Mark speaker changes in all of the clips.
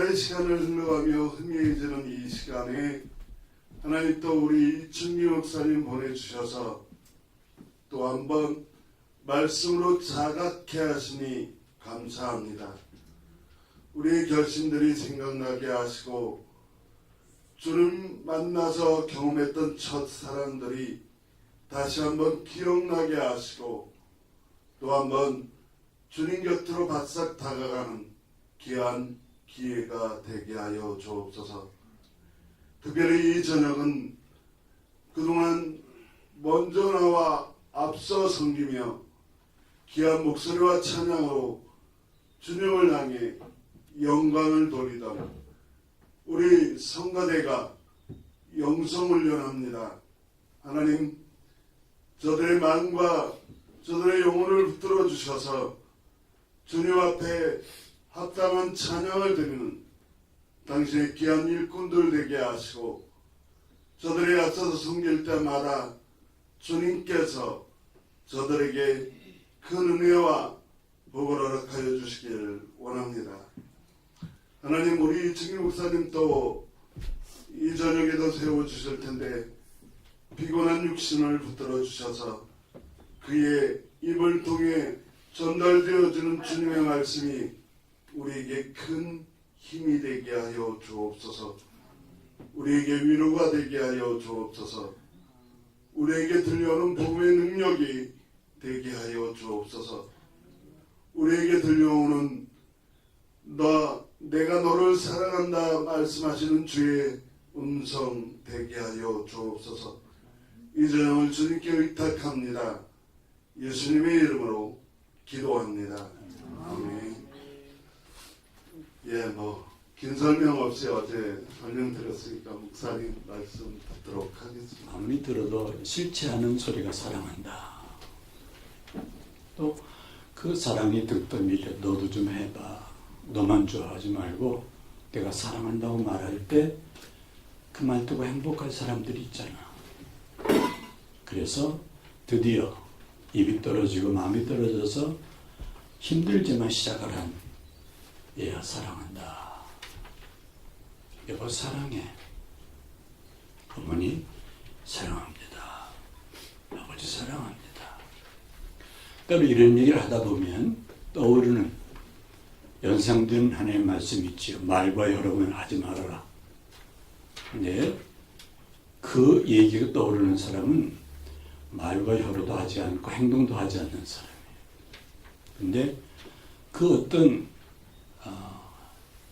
Speaker 1: 주말의 시간을 흘러가며 흥미해지는 이 시간에 하나님 또 우리 이춘미 목사님 보내주셔서 또 한번 말씀으로 자각케 하시니 감사합니다. 우리의 결심들이 생각나게 하시고 주님 만나서 경험했던 첫 사랑들이 다시 한번 기억나게 하시고 또 한번 주님 곁으로 바싹 다가가는 귀한 기회가 되게 하여 주옵소서. 특별히 이 저녁은 그동안 먼저 나와 앞서 섬기며 귀한 목소리와 찬양으로 주님을 향해 영광을 돌리던 우리 성가대가 영성훈련합니다. 하나님, 저들의 마음과 저들의 영혼을 붙들어 주셔서 주님 앞에 합당한 찬양을 드리는 당신의 귀한 일꾼들 되게 하시고 저들이 앞서서 섬길 때마다 주님께서 저들에게 큰 은혜와 복을 허락하여 주시기를 원합니다. 하나님, 우리 증인 목사님 또 이 저녁에도 세워주실 텐데 피곤한 육신을 붙들어 주셔서 그의 입을 통해 전달되어지는 주님의 말씀이 우리에게 큰 힘이 되게 하여 주옵소서. 우리에게 위로가 되게 하여 주옵소서. 우리에게 들려오는 복음의 능력이 되게 하여 주옵소서. 우리에게 들려오는 내가 너를 사랑한다 말씀하시는 주의 음성 되게 하여 주옵소서. 이 저녁을 주님께 의탁합니다. 예수님의 이름으로 기도합니다. 아멘. 긴 설명 없이 어제 설명드렸으니까 목사님 말씀 듣도록 하겠습니다.
Speaker 2: 아무리 들어도 싫지 않은 소리가 사랑한다. 또 그 사랑이 듣던 밀려 너도 좀 해봐. 너만 좋아하지 말고 내가 사랑한다고 말할 때 그 말 듣고 행복할 사람들이 있잖아. 그래서 드디어 입이 떨어지고 마음이 떨어져서 힘들지만 시작을 한 얘야 사랑한다. 여보 사랑해. 어머니 사랑합니다. 아버지 사랑합니다. 따로 이런 얘기를 하다 보면 떠오르는 연상된 하나님의 말씀이 있지요. 말과 여러분 하지 말아라. 근데 그 얘기가 떠오르는 사람은 말과 혀로도 하지 않고 행동도 하지 않는 사람이에요. 근데 그 어떤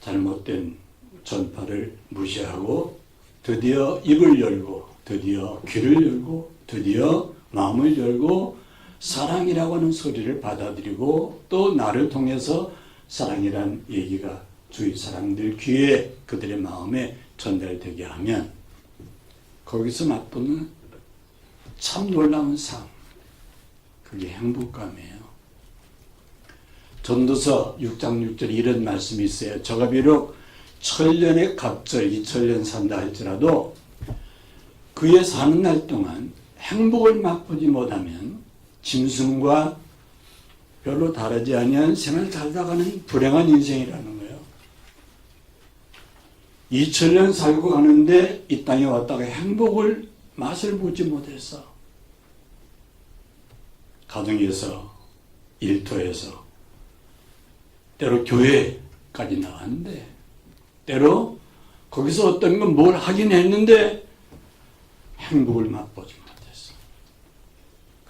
Speaker 2: 잘못된 전파를 무시하고 드디어 입을 열고 드디어 귀를 열고 드디어 마음을 열고 사랑이라고 하는 소리를 받아들이고 또 나를 통해서 사랑이란 얘기가 주위 사람들 귀에 그들의 마음에 전달되게 하면 거기서 맛보는 참 놀라운 삶, 그게 행복감이에요. 전도서 6장 6절에 이런 말씀이 있어요. 저가 비록 천년의 갑절 2000년 산다 할지라도 그의 사는 날 동안 행복을 맛보지 못하면 짐승과 별로 다르지 아니한 생을 살다가는 불행한 인생이라는 거예요. 2000년 살고 가는데 이 땅에 왔다가 행복을 맛을 보지 못해서 가정에서 일터에서 때로 교회까지 나왔는데 때로 거기서 어떤 건 뭘 하긴 했는데 행복을 맛보지 못했어.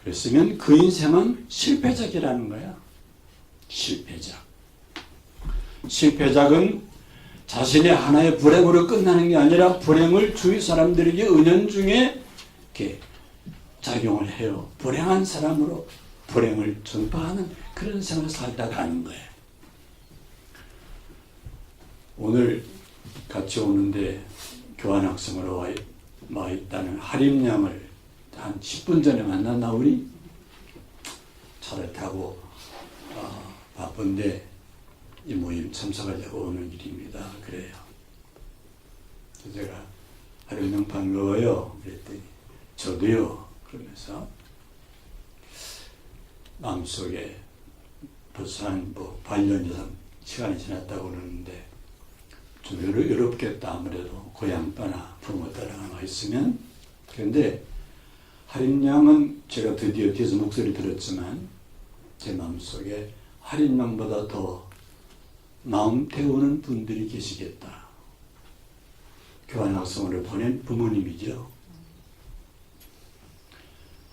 Speaker 2: 그랬으면 그 인생은 실패작이라는 거야. 실패작. 실패작은 자신의 하나의 불행으로 끝나는 게 아니라 불행을 주위 사람들에게 은연중에 이렇게 작용을 해요. 불행한 사람으로 불행을 전파하는 그런 생활을 살다 가는 거예요. 오늘 같이 오는데 교환학생으로 와 있다는 하림양을 한 10분 전에 만났나 우리? 차를 타고 바쁜데 이 모임 참석하려고 오는 길입니다. 그래요. 제가 하림양 반가워요. 그랬더니 저도요. 그러면서 마음속에 벌써 한 8년 이상 시간이 지났다고 그러는데 좀 외롭겠다. 아무래도 고향 떠나 부모 따라가 있으면. 그런데 할인양은 제가 드디어 뒤에서 목소리 들었지만 제 마음속에 할인양보다 더 마음 태우는 분들이 계시겠다. 교환학생으로 보낸 부모님이죠.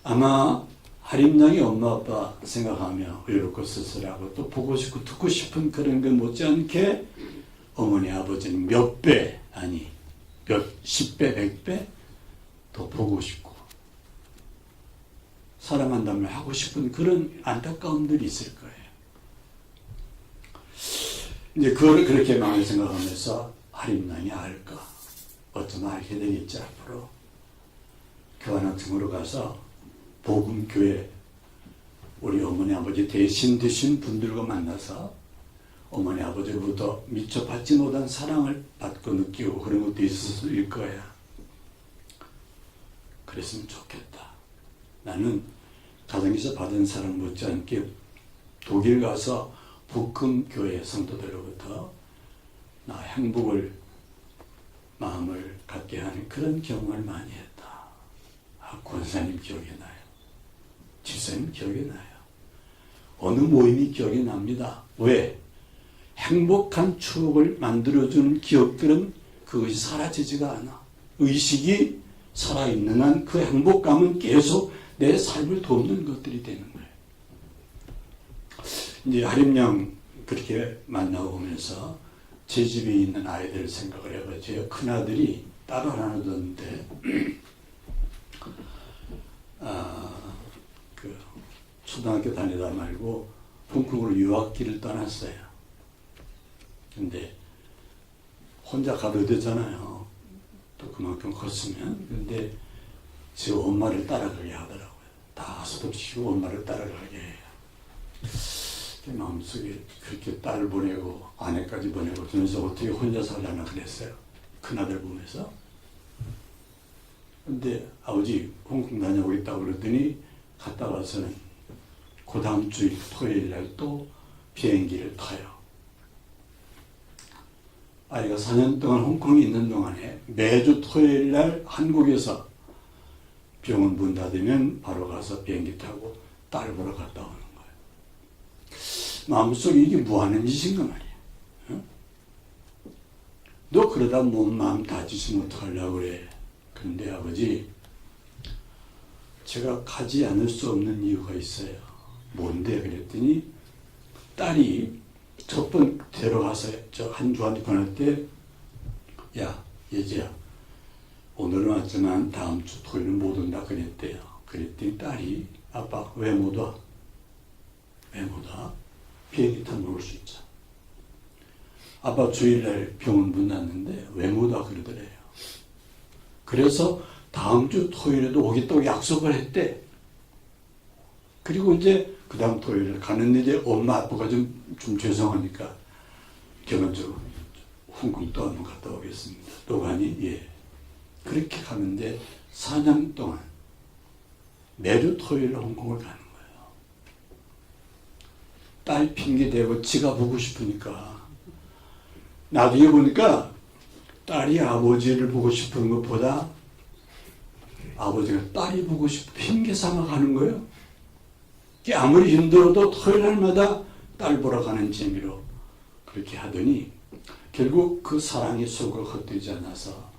Speaker 2: 아마 할인양이 엄마 아빠 생각하며 외롭고 쓸쓸하고 또 보고 싶고 듣고 싶은 그런 것 못지않게 어머니 아버지는 몇 배, 아니 몇 10배 100배 더 보고 싶고 사랑한다면 하고 싶은 그런 안타까움들이 있을 거예요. 이제 그걸 그렇게 마음에 생각하면서 할인양이 알까? 어쩌면 알게 되겠지 앞으로. 교환학생으로 가서 복음교회 우리 어머니 아버지 대신 되신 분들과 만나서 어머니 아버지로부터 미처 받지 못한 사랑을 받고 느끼고 그런 것도 있을 거야. 그랬으면 좋겠다. 나는 가정에서 받은 사랑 못지않게 독일 가서 복음교회 성도들로부터 나 행복을 마음을 갖게 하는 그런 경험을 많이 했다. 권사님 기억이 나요. 집사님 기억이 나요. 어느 모임이 기억이 납니다. 왜? 행복한 추억을 만들어주는 기억들은 그것이 사라지지가 않아. 의식이 살아있는 한 그 행복감은 계속 내 삶을 돕는 것들이 되는 거예요. 이제 하림양 그렇게 만나고 오면서 제 집에 있는 아이들 생각을 해봐요. 제 큰아들이 딸을 하나 뒀는데 그 초등학교 다니다 말고 홍콩으로 유학길을 떠났어요. 근데 혼자 가도 되잖아요. 또 그만큼 컸으면. 근데 제 엄마를 따라가게 하더라고요. 다 소독시키고 엄마를 따라가게 해요. 제 마음속에 그렇게 딸을 보내고 아내까지 보내고 그러면서 어떻게 혼자 살려나 그랬어요. 큰아들 보면서. 근데 아버지 홍콩 다녀오겠다고 그러더니 갔다 와서는 그 다음 주일 토요일 날 또 비행기를 타요. 아이가 4년 동안 홍콩에 있는 동안에 매주 토요일 날 한국에서 병원 문 닫으면 바로 가서 비행기 타고 딸 보러 갔다 오는 거예요. 마음속에 이게 뭐 하는 짓인가 말이야. 어? 너 그러다 몸 마음 다치시면 어떡하려고 그래. 근데 아버지 제가 가지 않을 수 없는 이유가 있어요. 뭔데? 그랬더니 딸이 첫 번 데려가서 저 한주한테 보낼 때 야 예지야 오늘은 왔지만 다음 주 토요일은 못 온다 그랬대요. 그랬더니 딸이 아빠 왜 못 와? 왜 못 와? 비행기 타면 올 수 있죠. 아빠 주일날 병원 문 닫는데 왜 못 와 그러더래요. 그래서 다음 주 토요일에도 오겠다고 약속을 했대. 그리고 이제 그 다음 토요일에 가는데 이제 엄마 아빠가 좀 죄송하니까 제가 홍콩 또 한번 갔다 오겠습니다. 또 가니? 예. 그렇게 가는데 4년 동안 매주 토요일 홍콩을 가는 거예요. 딸 핑계 대고 지가 보고 싶으니까. 나중에 보니까 딸이 아버지를 보고 싶은 것보다 아버지가 딸이 보고 싶어 핑계 삼아 가는 거예요. 아무리 힘들어도 토요일 날마다 딸 보러 가는 재미로 그렇게 하더니 결국 그 사랑의 속을 헛되지 않아서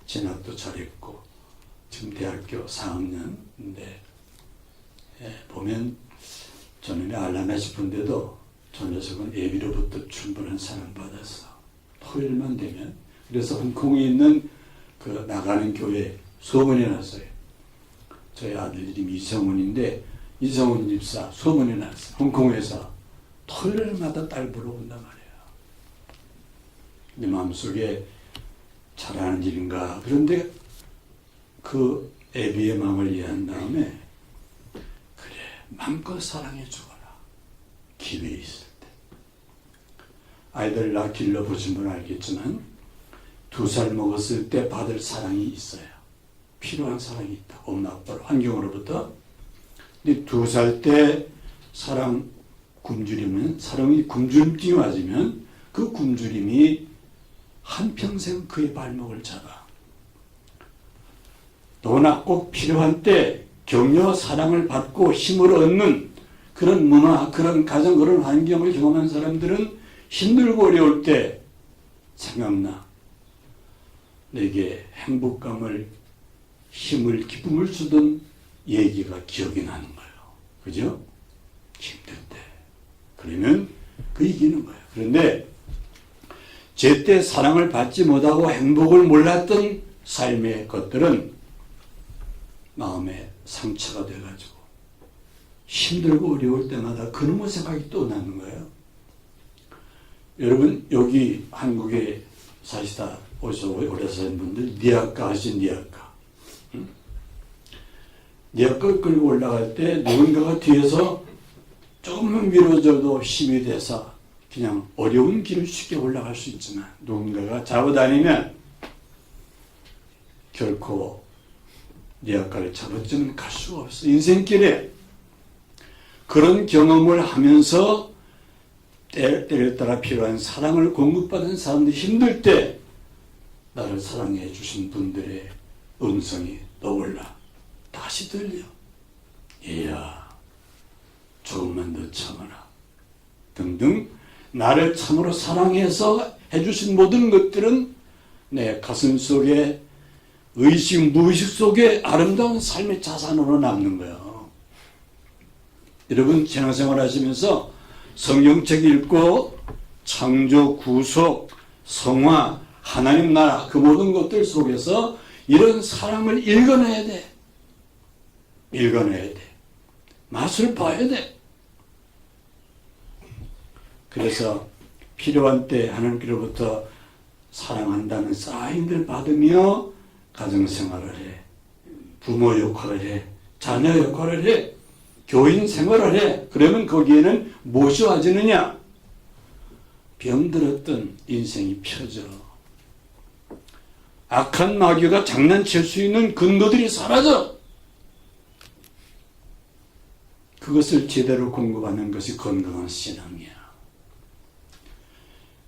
Speaker 2: 진학도 잘했고 지금 대학교 4학년인데 보면 저는 알라나 싶은데도 저 녀석은 애비로부터 충분한 사랑받았어. 토요일만 되면. 그래서 홍콩에 있는 그 나가는 교회 소문이 났어요. 저희 아들 이름이 이성훈인데 이성훈 집사 소문이 났어요. 홍콩에서 토요일마다 딸 보러 온단 말이에요. 내 마음속에 잘하는 일인가. 그런데 그 애비의 마음을 이해한 다음에 그래 마음껏 사랑해 주거라. 기회 있을 때. 아이들 나 길러보신 분 알겠지만 2살 먹었을 때 받을 사랑이 있어요. 필요한 사랑이 있다. 엄마 아빠로 환경으로부터. 근데 2살 때 사랑 굶주리면 사랑이 굶주림증이 맞으면 그 굶주림이 한평생 그의 발목을 잡아. 또나 꼭 필요한 때 격려와 사랑을 받고 힘을 얻는 그런 문화, 그런 가정, 그런 환경을 경험한 사람들은 힘들고 어려울 때 생각나. 내게 행복감을, 힘을, 기쁨을 주던 얘기가 기억이 나는 거예요. 그죠? 힘들 때. 그러면 그 이기는 거예요. 그런데 제때 사랑을 받지 못하고 행복을 몰랐던 삶의 것들은 마음에 상처가 돼가지고 힘들고 어려울 때마다 그놈의 생각이 또 나는 거예요. 여러분 여기 한국에 사시다 오셔서 오래 사신 분들 니아까 하신 니아까. 니아까를 끌고 올라갈 때 누군가가 뒤에서 조금만 밀어줘도 힘이 돼서 그냥 어려운 길을 쉽게 올라갈 수 있지만 누군가가 잡아다니면 결코 니아까를 잡았지는 갈 수가 없어. 인생길에 그런 경험을 하면서 때에 따라 필요한 사랑을 공급받은 사람들이 힘들 때 나를 사랑해 주신 분들의 음성이 떠올라 다시 들려. 얘야 조금만 더 참아라 등등 나를 참으로 사랑해서 해주신 모든 것들은 내 가슴 속에 의식 무의식 속에 아름다운 삶의 자산으로 남는 거예요. 여러분 신앙생활 하시면서 성경책 읽고 창조, 구속, 성화, 하나님 나라 그 모든 것들 속에서 이런 사랑을 읽어내야 돼. 읽어내야 돼. 맛을 봐야 돼. 그래서 필요한 때 하나님께로부터 사랑한다는 사인들 받으며 가정생활을 해. 부모 역할을 해. 자녀 역할을 해. 교인 생활을 해. 그러면 거기에는 무엇이 와지느냐? 병들었던 인생이 펴져. 악한 마귀가 장난칠 수 있는 근거들이 사라져. 그것을 제대로 공급하는 것이 건강한 신앙이야.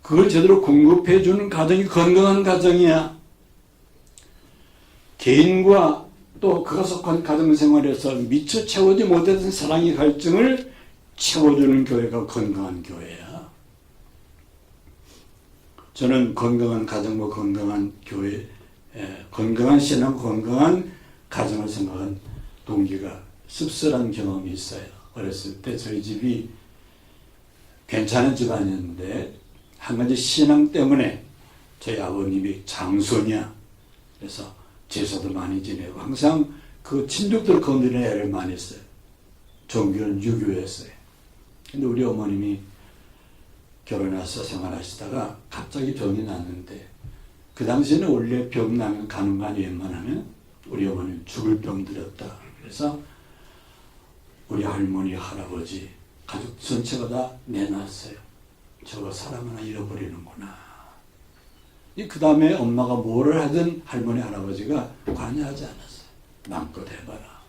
Speaker 2: 그걸 제대로 공급해 주는 가정이 건강한 가정이야. 개인과 또 그가 속한 가정생활에서 미처 채우지 못했던 사랑의 갈증을 채워주는 교회가 건강한 교회야. 저는 건강한 가정과 건강한 교회, 건강한 신앙, 건강한 가정을 생각한 동기가 씁쓸한 경험이 있어요. 어렸을 때 저희 집이 괜찮은 집안이었는데 한 가지 신앙 때문에 저희 아버님이 장손이야. 그래서 제사도 많이 지내고 항상 그 친족들 건드리는 애를 많이 했어요. 종교는 유교였어요. 근데 우리 어머님이 결혼해서 생활하시다가 갑자기 병이 났는데 그 당시에는 원래 병 나면 가는 거 아니에요. 웬만하면 우리 어머님 죽을 병 들었다. 그래서 우리 할머니, 할아버지, 가족 전체가 다 내놨어요. 저거 사람 하나 잃어버리는구나. 그 다음에 엄마가 뭐를 하든 할머니, 할아버지가 관여하지 않았어요. 마음껏 해봐라.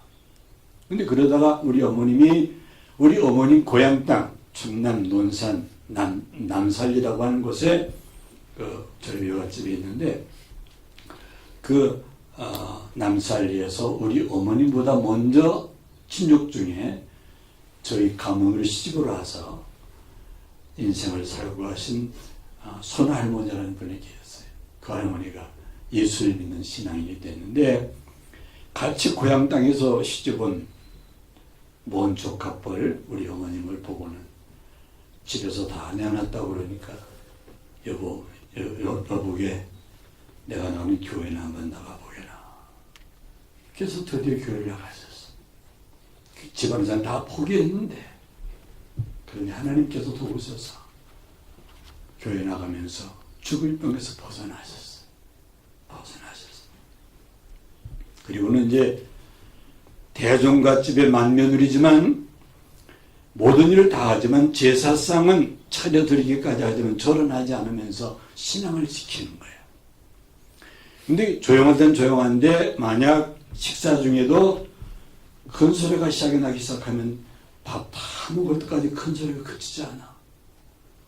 Speaker 2: 근데 그러다가 우리 어머님 고향 땅, 충남 논산 남살리라고 하는 곳에 저희 여갓집이 있는데 남살리에서 우리 어머님보다 먼저 친족 중에 저희 가문으로 시집을 와서 인생을 살고 하신 손할머니라는 분이 계셨어요. 그 할머니가 예수를 믿는 신앙인이 됐는데 같이 고향 땅에서 시집온 먼 조카뻘 우리 어머님을 보고는 집에서 다 내놨다고 그러니까 여보게 내가 나오는 교회나 한번 나가보게라. 그래서 드디어 교회를 나갔었어. 집안 사람 다 포기했는데 그런데 하나님께서 도우셔서 교회 나가면서 죽을 병에서 벗어나셨어. 그리고는 이제 대종갓집의 맏며느리지만 모든 일을 다 하지만 제사상은 차려드리기까지 하지만 절은 하지 않으면서 신앙을 지키는 거예요. 근데 조용할 땐 조용한데 만약 식사 중에도 큰 소리가 나기 시작하면 밥 다 먹을 때까지 큰 소리가 그치지 않아.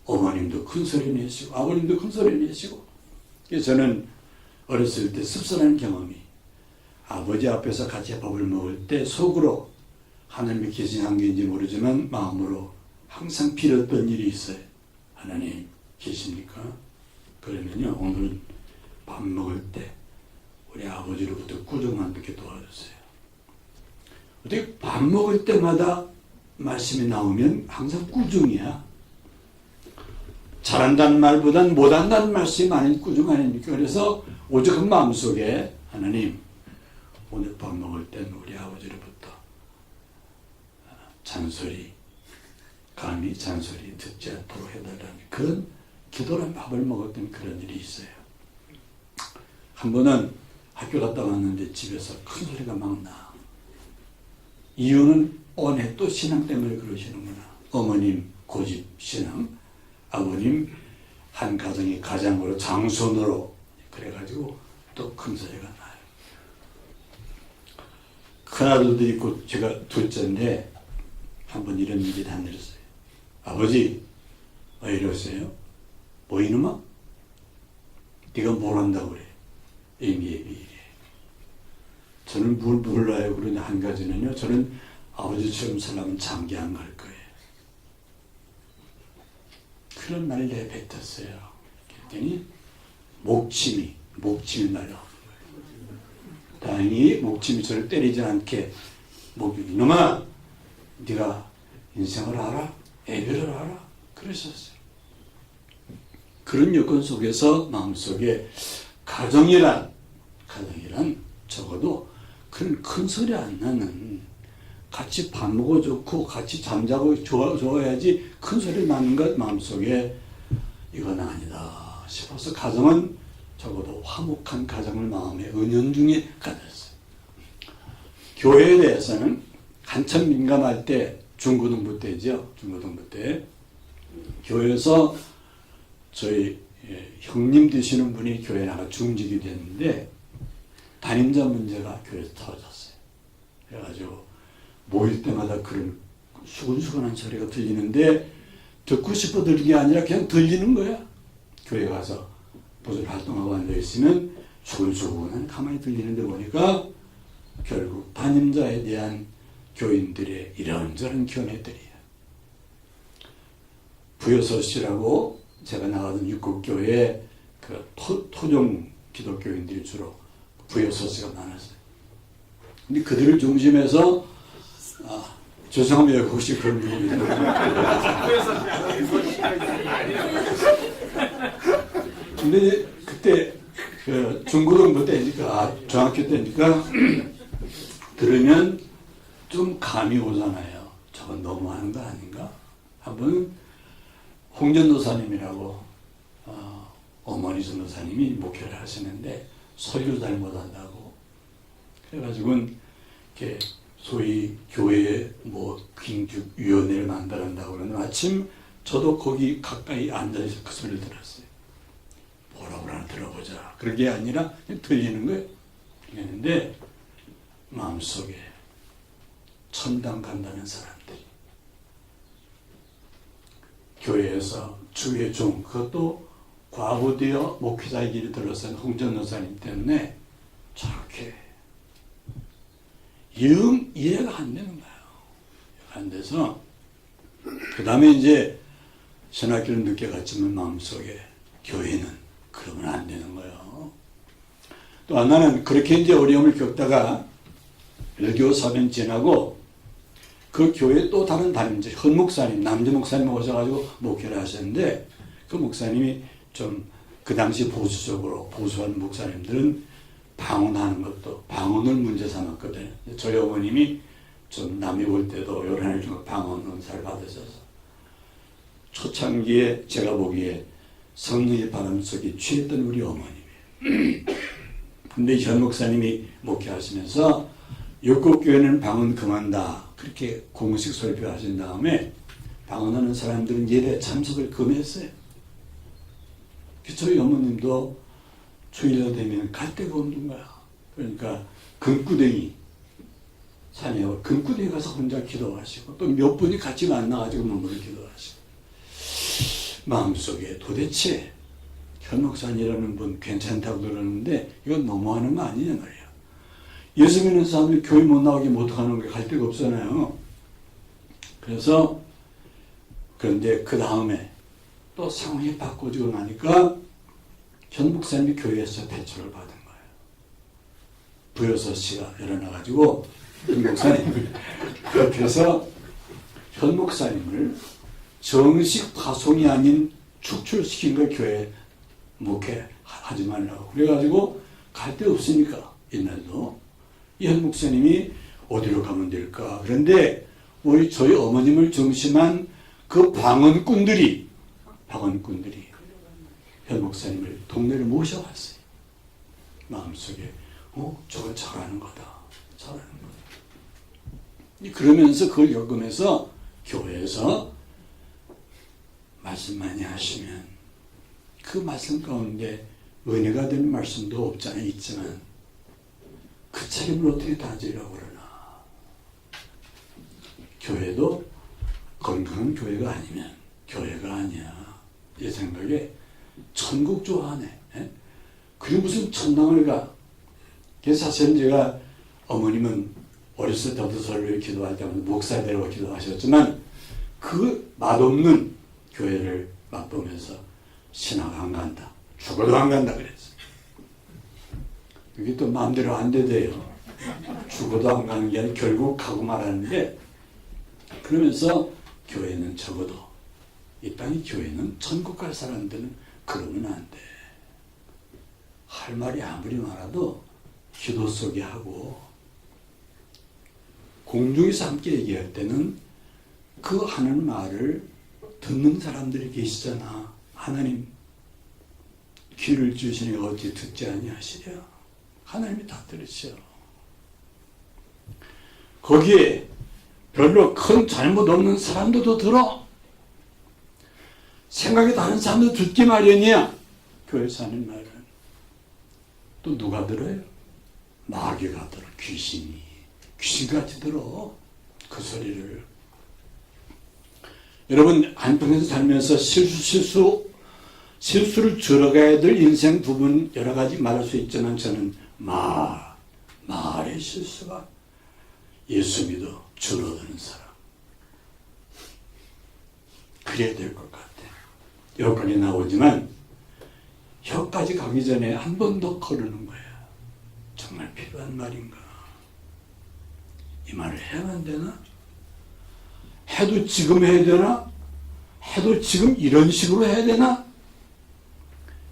Speaker 2: 어머님도 큰 소리 내시고 아버님도 큰 소리 내시고 그래서 저는 어렸을 때 씁쓸한 경험이 아버지 앞에서 같이 밥을 먹을 때 속으로 하나님이 계신 게인지 모르지만 마음으로 항상 빌었던 일이 있어요. 하나님 계십니까? 그러면요, 오늘 밥 먹을 때 우리 아버지로부터 꾸중 안 듣게 도와주세요. 어떻게 밥 먹을 때마다 말씀이 나오면 항상 꾸중이야. 잘한다는 말보단 못한다는 말씀이 많은 꾸중 아닙니까? 그래서 오직 그 마음속에 하나님 오늘 밥 먹을 땐 우리 아버지로부터 잔소리, 감히 잔소리 듣지 않도록 해달라는 그런 기도란 밥을 먹었던 그런 일이 있어요. 한 번은 학교 갔다 왔는데 집에서 큰 소리가 막 나. 이유는 오늘 또 신앙 때문에 그러시는구나. 어머님 고집 신앙, 아버님 한 가정이 가장으로 장손으로 그래가지고 또 큰 소리가 나요. 큰아들도 있고 제가 둘째인데 한 번 이런 일이 단일했어요. 아버지 왜 이러세요? 뭐 이놈아? 네가 뭘 한다고 그래? 이미 이래. 저는 뭘 몰라요. 그러냐 한 가지는요. 저는 아버지처럼 살려면 장기 안 갈 거예요. 그런 말을 내뱉었어요. 그랬더니 목침이 날라오는 거예요. 다행히 목침이 저를 때리지 않게 이놈아 네가 인생을 알아? 애별을 알아? 그랬었어요. 그런 여건 속에서 마음속에 가정이란 적어도 그런 큰 소리 안 나는 같이 밥 먹어 좋고 같이 잠자고 좋아야지 큰 소리 나는 것 마음속에 이건 아니다 싶어서 가정은 적어도 화목한 가정을 마음의 은연중에 가졌어요. 교회에 대해서는 한참 민감할 때 중고등부 때죠. 중고등부 때 교회에서 저희 형님 되시는 분이 교회에 나가 중직이 됐는데 담임자 문제가 교회에서 터졌어요. 그래가지고 모일 때마다 그런 수근수근한 소리가 들리는데 듣고 싶어 들리는 게 아니라 그냥 들리는 거야. 교회 가서 무슨 활동하고 앉아있으면 수근수근한 가만히 들리는데 보니까 결국 담임자에 대한 교인들의 이런저런 견해들이에요. 부여서씨라고 제가 나가던 육국교회 그 토종 기독교인들이 주로 부여서씨가 많았어요. 근데 그들을 중심해서 죄송합니다. 혹시 그런 분이 근데 그때 그 중고등부 때니까 중학교 때니까 들으면 좀 감이 오잖아요. 저건 너무하는 거 아닌가? 한번 홍전도사님이라고 어머니 전도사님이 목회를 하시는데 설교 잘 못한다고 그래가지고 이렇게 소위 교회에 뭐 긴급위원회를 만들한다고 그러는데 마침 저도 거기 가까이 앉아서 그 소리를 들었어요. 뭐라고 하나 들어보자. 그런 게 아니라 그냥 들리는 거예요. 그랬는데 마음속에 천당 간다는 사람들이 교회에서 주의 종 그것도 과부되어 목회자의 길이 들어선 홍전도사님 때문에 저렇게 이해가 안 되는 거예요. 안 돼서 그 다음에 이제 신학교를 늦게 갔지만 마음속에 교회는 그러면 안 되는 거예요. 또 하나는 그렇게 이제 어려움을 겪다가 일교 사변 지나고 그 교회에 또 다른 담임자 현 목사님 남자 목사님 오셔가지고 목회를 하셨는데 그 목사님이 좀 그 당시 보수한 목사님들은 방언하는 것도 방언을 문제 삼았거든요. 저희 어머님이 좀 남이 볼 때도 요란을 좀 방언 은사를 받으셔서 초창기에 제가 보기에 성령의 바람 속에 취했던 우리 어머님이에요. 근데 현 목사님이 목회하시면서 육국교회는 방언 금한다 그렇게 공식 설교하신 다음에 방언하는 사람들은 예배 참석을 금했어요. 저희 어머님도 주일날 되면 갈 데가 없는 거야. 그러니까 금구덩이 산에 금구덩이 가서 혼자 기도하시고 또 몇 분이 같이 만나가지고 머무르 기도하시고 마음속에 도대체 현 목사님이라는 분 괜찮다고 그러는데 이건 너무하는 거 아니냐 말이에요. 예수 믿는 사람들이 교회 못 나오게 못하는 게 갈 데가 없잖아요. 그래서 그런데 그 다음에 또 상황이 바꿔지고 나니까 현 목사님이 교회에서 배출을 받은 거예요. 부여섯 씨가 일어나가지고 현 목사님을 그렇게 해서 현 목사님을 정식 파송이 아닌 축출시킨 거 교회 목회하지 말라고. 그래가지고 갈 데 없으니까 옛날도 이 현 목사님이 어디로 가면 될까. 그런데 저희 어머님을 중심한 그 방언꾼들이 현 목사님을 동네를 모셔왔어요. 마음속에 저거 잘하는 거다. 그러면서 그걸 겪으면서 교회에서 말씀 많이 하시면 그 말씀 가운데 은혜가 되는 말씀도 없잖아요. 있지만 그 책임을 어떻게 다지려고 그러나. 교회도 건강한 교회가 아니면 교회가 아니야. 이 생각에 천국 좋아하네. 그리고 무슨 천당을 가. 사실은 제가 어머님은 어렸을 때부터 설교를 기도할 때마다 목사대로 기도하셨지만 그 맛없는 교회를 맛보면서 신학 안 간다. 죽어도 안 간다 그랬어요. 이게 또 마음대로 안 되대요. 죽어도 안 가는 게 아니라 결국 가고 말하는데 그러면서 교회는 적어도 이 땅의 교회는 천국 갈 사람들은 그러면 안 돼. 할 말이 아무리 많아도 기도 속에 하고 공중에서 함께 얘기할 때는 그 하는 말을 듣는 사람들이 계시잖아. 하나님 귀를 주시니 어찌 듣지 아니하시랴. 하나님이 다 들으셔. 거기에 별로 큰 잘못 없는 사람들도 들어. 생각이 다른 사람도 듣기 마련이야. 교회에서 하는 말은. 또 누가 들어요? 마귀가 들어. 귀신같이 들어. 그 소리를. 여러분 한평에서 살면서 실수를 줄여가야 될 인생 부분 여러 가지 말할 수 있지만 저는 말의 실수가 예수 믿어 줄어드는 사람. 그래야 될 것 같아. 여기까지 나오지만 혀까지 가기 전에 한 번 더 거르는 거야. 정말 필요한 말인가? 이 말을 해야만 되나? 해도 지금 해야 되나? 해도 지금 이런 식으로 해야 되나?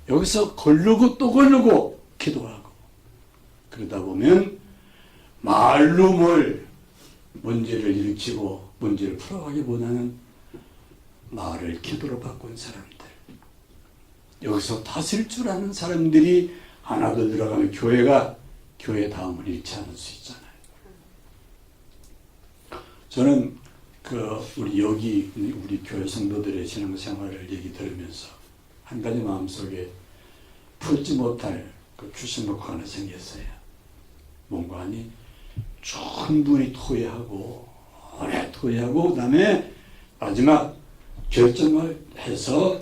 Speaker 2: 여기서 걸르고 또 걸르고 기도하고 그러다 보면 말로 문제를 일으키고 문제를 풀어가기보다는 말을 기도로 바꾼 사람들, 여기서 다스릴 줄 아는 사람들이 하나도 들어가면 교회 다음을 잃지 않을 수 있잖아요. 저는 우리 교회 성도들의 신앙생활을 얘기 들으면서 한 가지 마음속에 풀지 못할 그 추심목가 하나 생겼어요. 뭔가 하니 충분히 토해하고 오래 토해하고 그 다음에 마지막 결정을 해서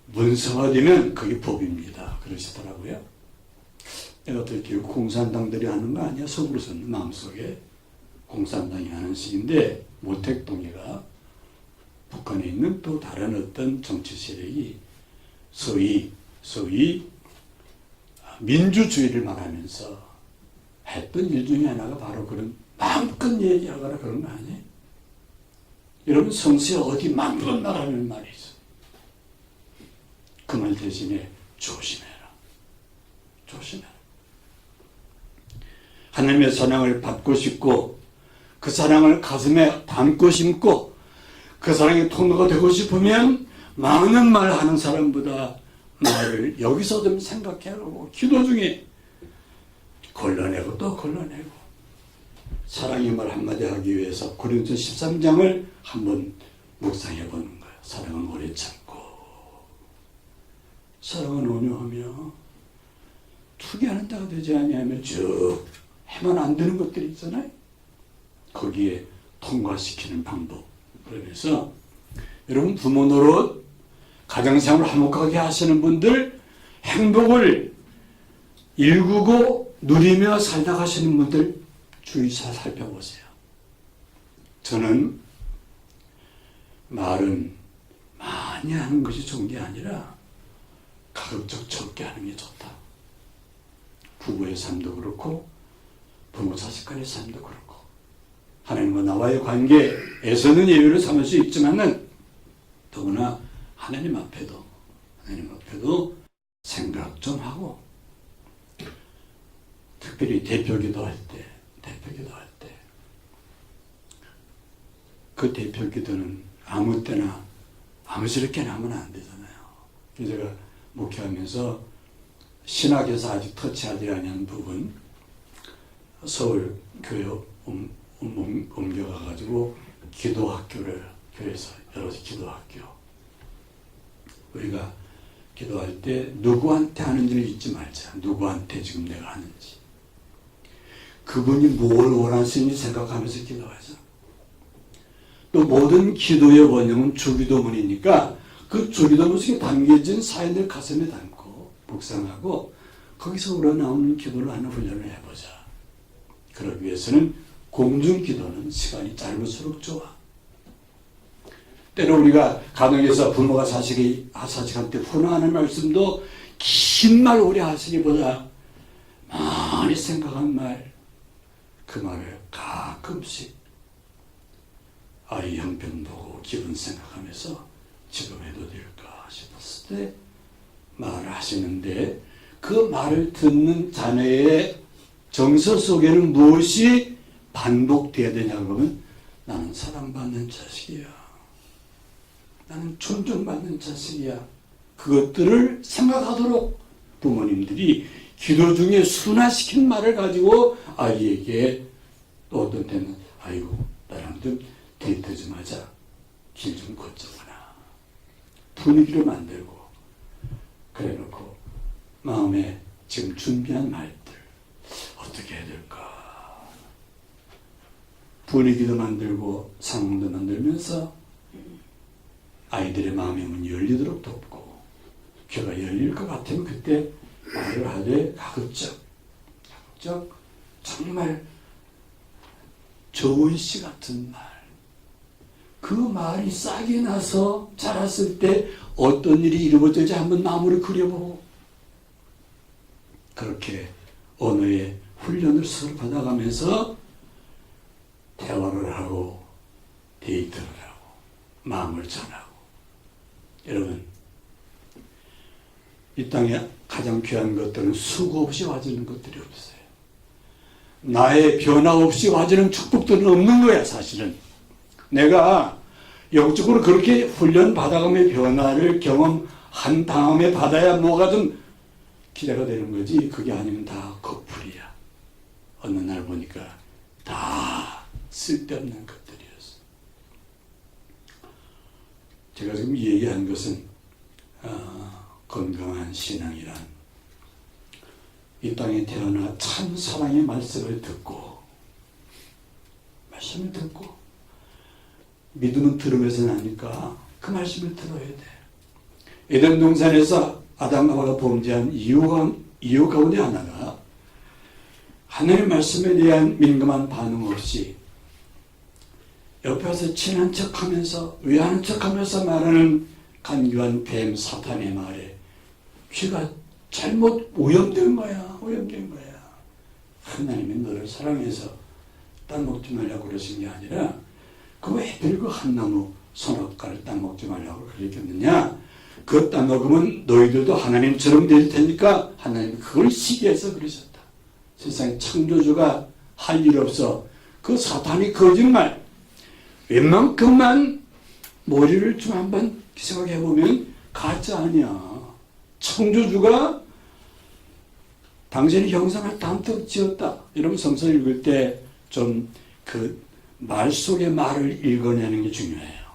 Speaker 2: 문서화되면 그게 법입니다. 그러시더라고요. 내가 어떻게 공산당들이 하는 거 아니야? 속으로서는 마음속에 공산당이 하는 식인데 모택동이가 북한에 있는 또 다른 어떤 정치 세력이 소위 민주주의를 말하면서 했던 일 중에 하나가 바로 그런 마음껏 얘기하거나 그런 거 아니에요? 여러분 성서에 어디 마음껏 말하는 말이 있어. 그 말 대신에 조심해라. 하나님의 사랑을 받고 싶고 그 사랑을 가슴에 담고 심고 그 사랑의 통로가 되고 싶으면 많은 말 하는 사람보다 말을 여기서 좀 생각해보고 기도 중에 걸러내고 또 걸러내고 사랑의 말 한마디 하기 위해서 고린도 13장을 한번 묵상해 보는 거예요. 사랑은 오래 참고 사랑은 온유하며 투기하는 자가 되지 아니하면 쭉 해만 안 되는 것들이 있잖아요. 거기에 통과시키는 방법. 그러면서 여러분 부모 노릇 가정생활 화목하게 하시는 분들 행복을 일구고 누리며 살다 가시는 분들 주의 잘 살펴보세요. 저는 말은 많이 하는 것이 좋은 게 아니라 가급적 적게 하는 게 좋다. 부부의 삶도 그렇고 부모 자식 간의 삶도 그렇고 하나님과 나와의 관계에서는 예외를 삼을 수 있지만은 더구나 하나님 앞에도 생각 좀 하고 특별히 대표 기도할 때 그 대표 기도는 아무 때나 아무렇게나 하면 안 되잖아요. 제가 목회하면서 신학에서 아직 터치하지 않은 부분 서울 교회 옮겨가가지고 기도학교를 교회에서 여러 기도학교 우리가 기도할 때 누구한테 하는지를 잊지 말자. 누구한테 지금 내가 하는지 그분이 뭘 원하시는지 생각하면서 기도하자. 또 모든 기도의 원형은 주기도문이니까 그 주기도문 속에 담겨진 사연을 가슴에 담고 묵상하고 거기서 우러나오는 기도를 하는 훈련을 해보자. 그러기 위해서는 공중기도는 시간이 짧을수록 좋아. 때로 우리가 가정에서 부모가 자식한테 훈화하는 말씀도 긴 말 오래 하시기보다 많이 생각한 말, 그 말을 가끔씩 아이 형편 보고 기분 생각하면서 지금 해도 될까 싶었을 때 말을 하시는데 그 말을 듣는 자녀의 정서 속에는 무엇이 반복돼야 되냐고 하면 나는 사랑받는 자식이야. 나는 존중받는 자식이야. 그것들을 생각하도록 부모님들이 기도 중에 순화시킨 말을 가지고 아이에게 또 어떤 때는 아이고 나랑 좀 데이트 좀 하자. 길 좀 걷자거나 분위기를 만들고 그래놓고 마음에 지금 준비한 말들 어떻게 해야 될까 분위기도 만들고 상황도 만들면서 아이들의 마음의 문이 열리도록 돕고 귀가 열릴 것 같으면 그때 말을 하되 가급적 정말 좋은 시 같은 말 그 말이 싹이 나서 자랐을 때 어떤 일이 이루어질지 한번 마음으로 그려보고 그렇게 언어의 훈련을 서로 받아가면서 대화를 하고 데이트를 하고 마음을 전하고 여러분 이 땅에 가장 귀한 것들은 수고 없이 와지는 것들이 없어요. 나의 변화 없이 와지는 축복들은 없는 거야 사실은. 내가 영적으로 그렇게 훈련 받아가며 변화를 경험한 다음에 받아야 뭐가 좀 기대가 되는 거지 그게 아니면 다 거풀이야. 어느 날 보니까 다 쓸데없는 것들이었어. 제가 지금 얘기한 것은 건강한 신앙이란 이 땅에 태어나 참 사랑의 말씀을 듣고 믿음은 들으면서 나니까 그 말씀을 들어야 돼. 에덴 동산에서 아담과 하와가 범죄한 이유 가운데 하나가 하나님의 말씀에 대한 민감한 반응 없이 옆에 와서 친한 척하면서 위하는 척하면서 말하는 간교한 뱀 사탄의 말에 귀가 잘못 오염된 거야. 하나님이 너를 사랑해서 따먹지 말라고 그러신 게 아니라 그 왜 하필 그 한나무 선악과를 따먹지 말라고 그랬겠느냐. 그거 따먹으면 너희들도 하나님처럼 될 테니까 하나님이 그걸 시기해서 그러셨다. 세상에 창조주가 할 일 없어. 그 사탄이 거짓말 웬만큼만 머리를 좀 한번 생각해보면 가짜 아니야. 창조주가 당신의 형상을 담뿍 지었다. 여러분 성서 읽을 때 좀 그 말 속의 말을 읽어내는 게 중요해요.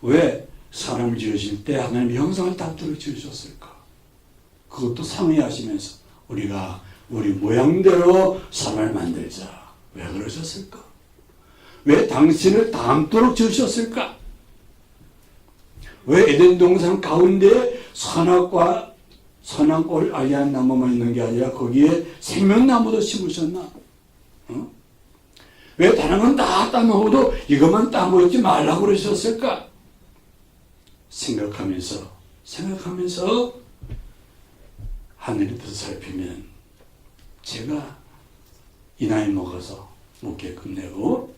Speaker 2: 왜 사람을 지으실 때 하나님의 형상을 담뿍 지으셨을까? 그것도 상의하시면서 우리 모양대로 사람을 만들자. 왜 그러셨을까? 왜 당신을 닮도록 지으셨을까? 왜 에덴 동산 가운데 선악과 선한 꼴 알게 하는 나무만 있는 게 아니라 거기에 생명나무도 심으셨나? 어? 왜 다른 건 다 따먹어도 이것만 따먹지 말라고 그러셨을까? 생각하면서 하늘의 뜻을 살피면 제가 이 나이 먹어서 묻게끔 내고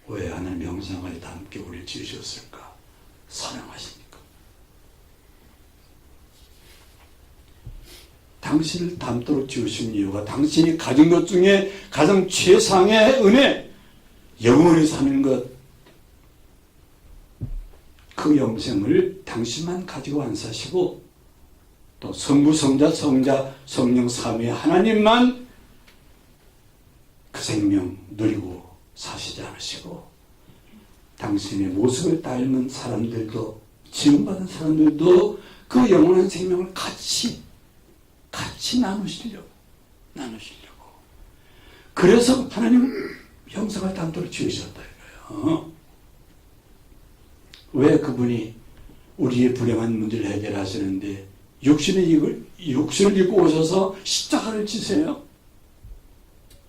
Speaker 2: 왜 하늘 명상을 담게 우리를 지으셨을까? 사랑하시니까. 당신을 닮도록 지으신 이유가 당신이 가진 것 중에 가장 최상의 은혜, 영원히 사는 것, 그 영생을 당신만 가지고 안 사시고 또 성부, 성자, 성령 삼위 하나님만 그 생명 누리고 사시지 않으시고 당신의 모습을 닮은 사람들도 지음받은 사람들도 그 영원한 생명을 같이 나누시려고. 그래서 하나님 형상을 닮도록 지으셨다 이거예요. 왜 그분이 우리의 불행한 문제를 해결하시는데 육신을 입고 오셔서 십자가를 지세요?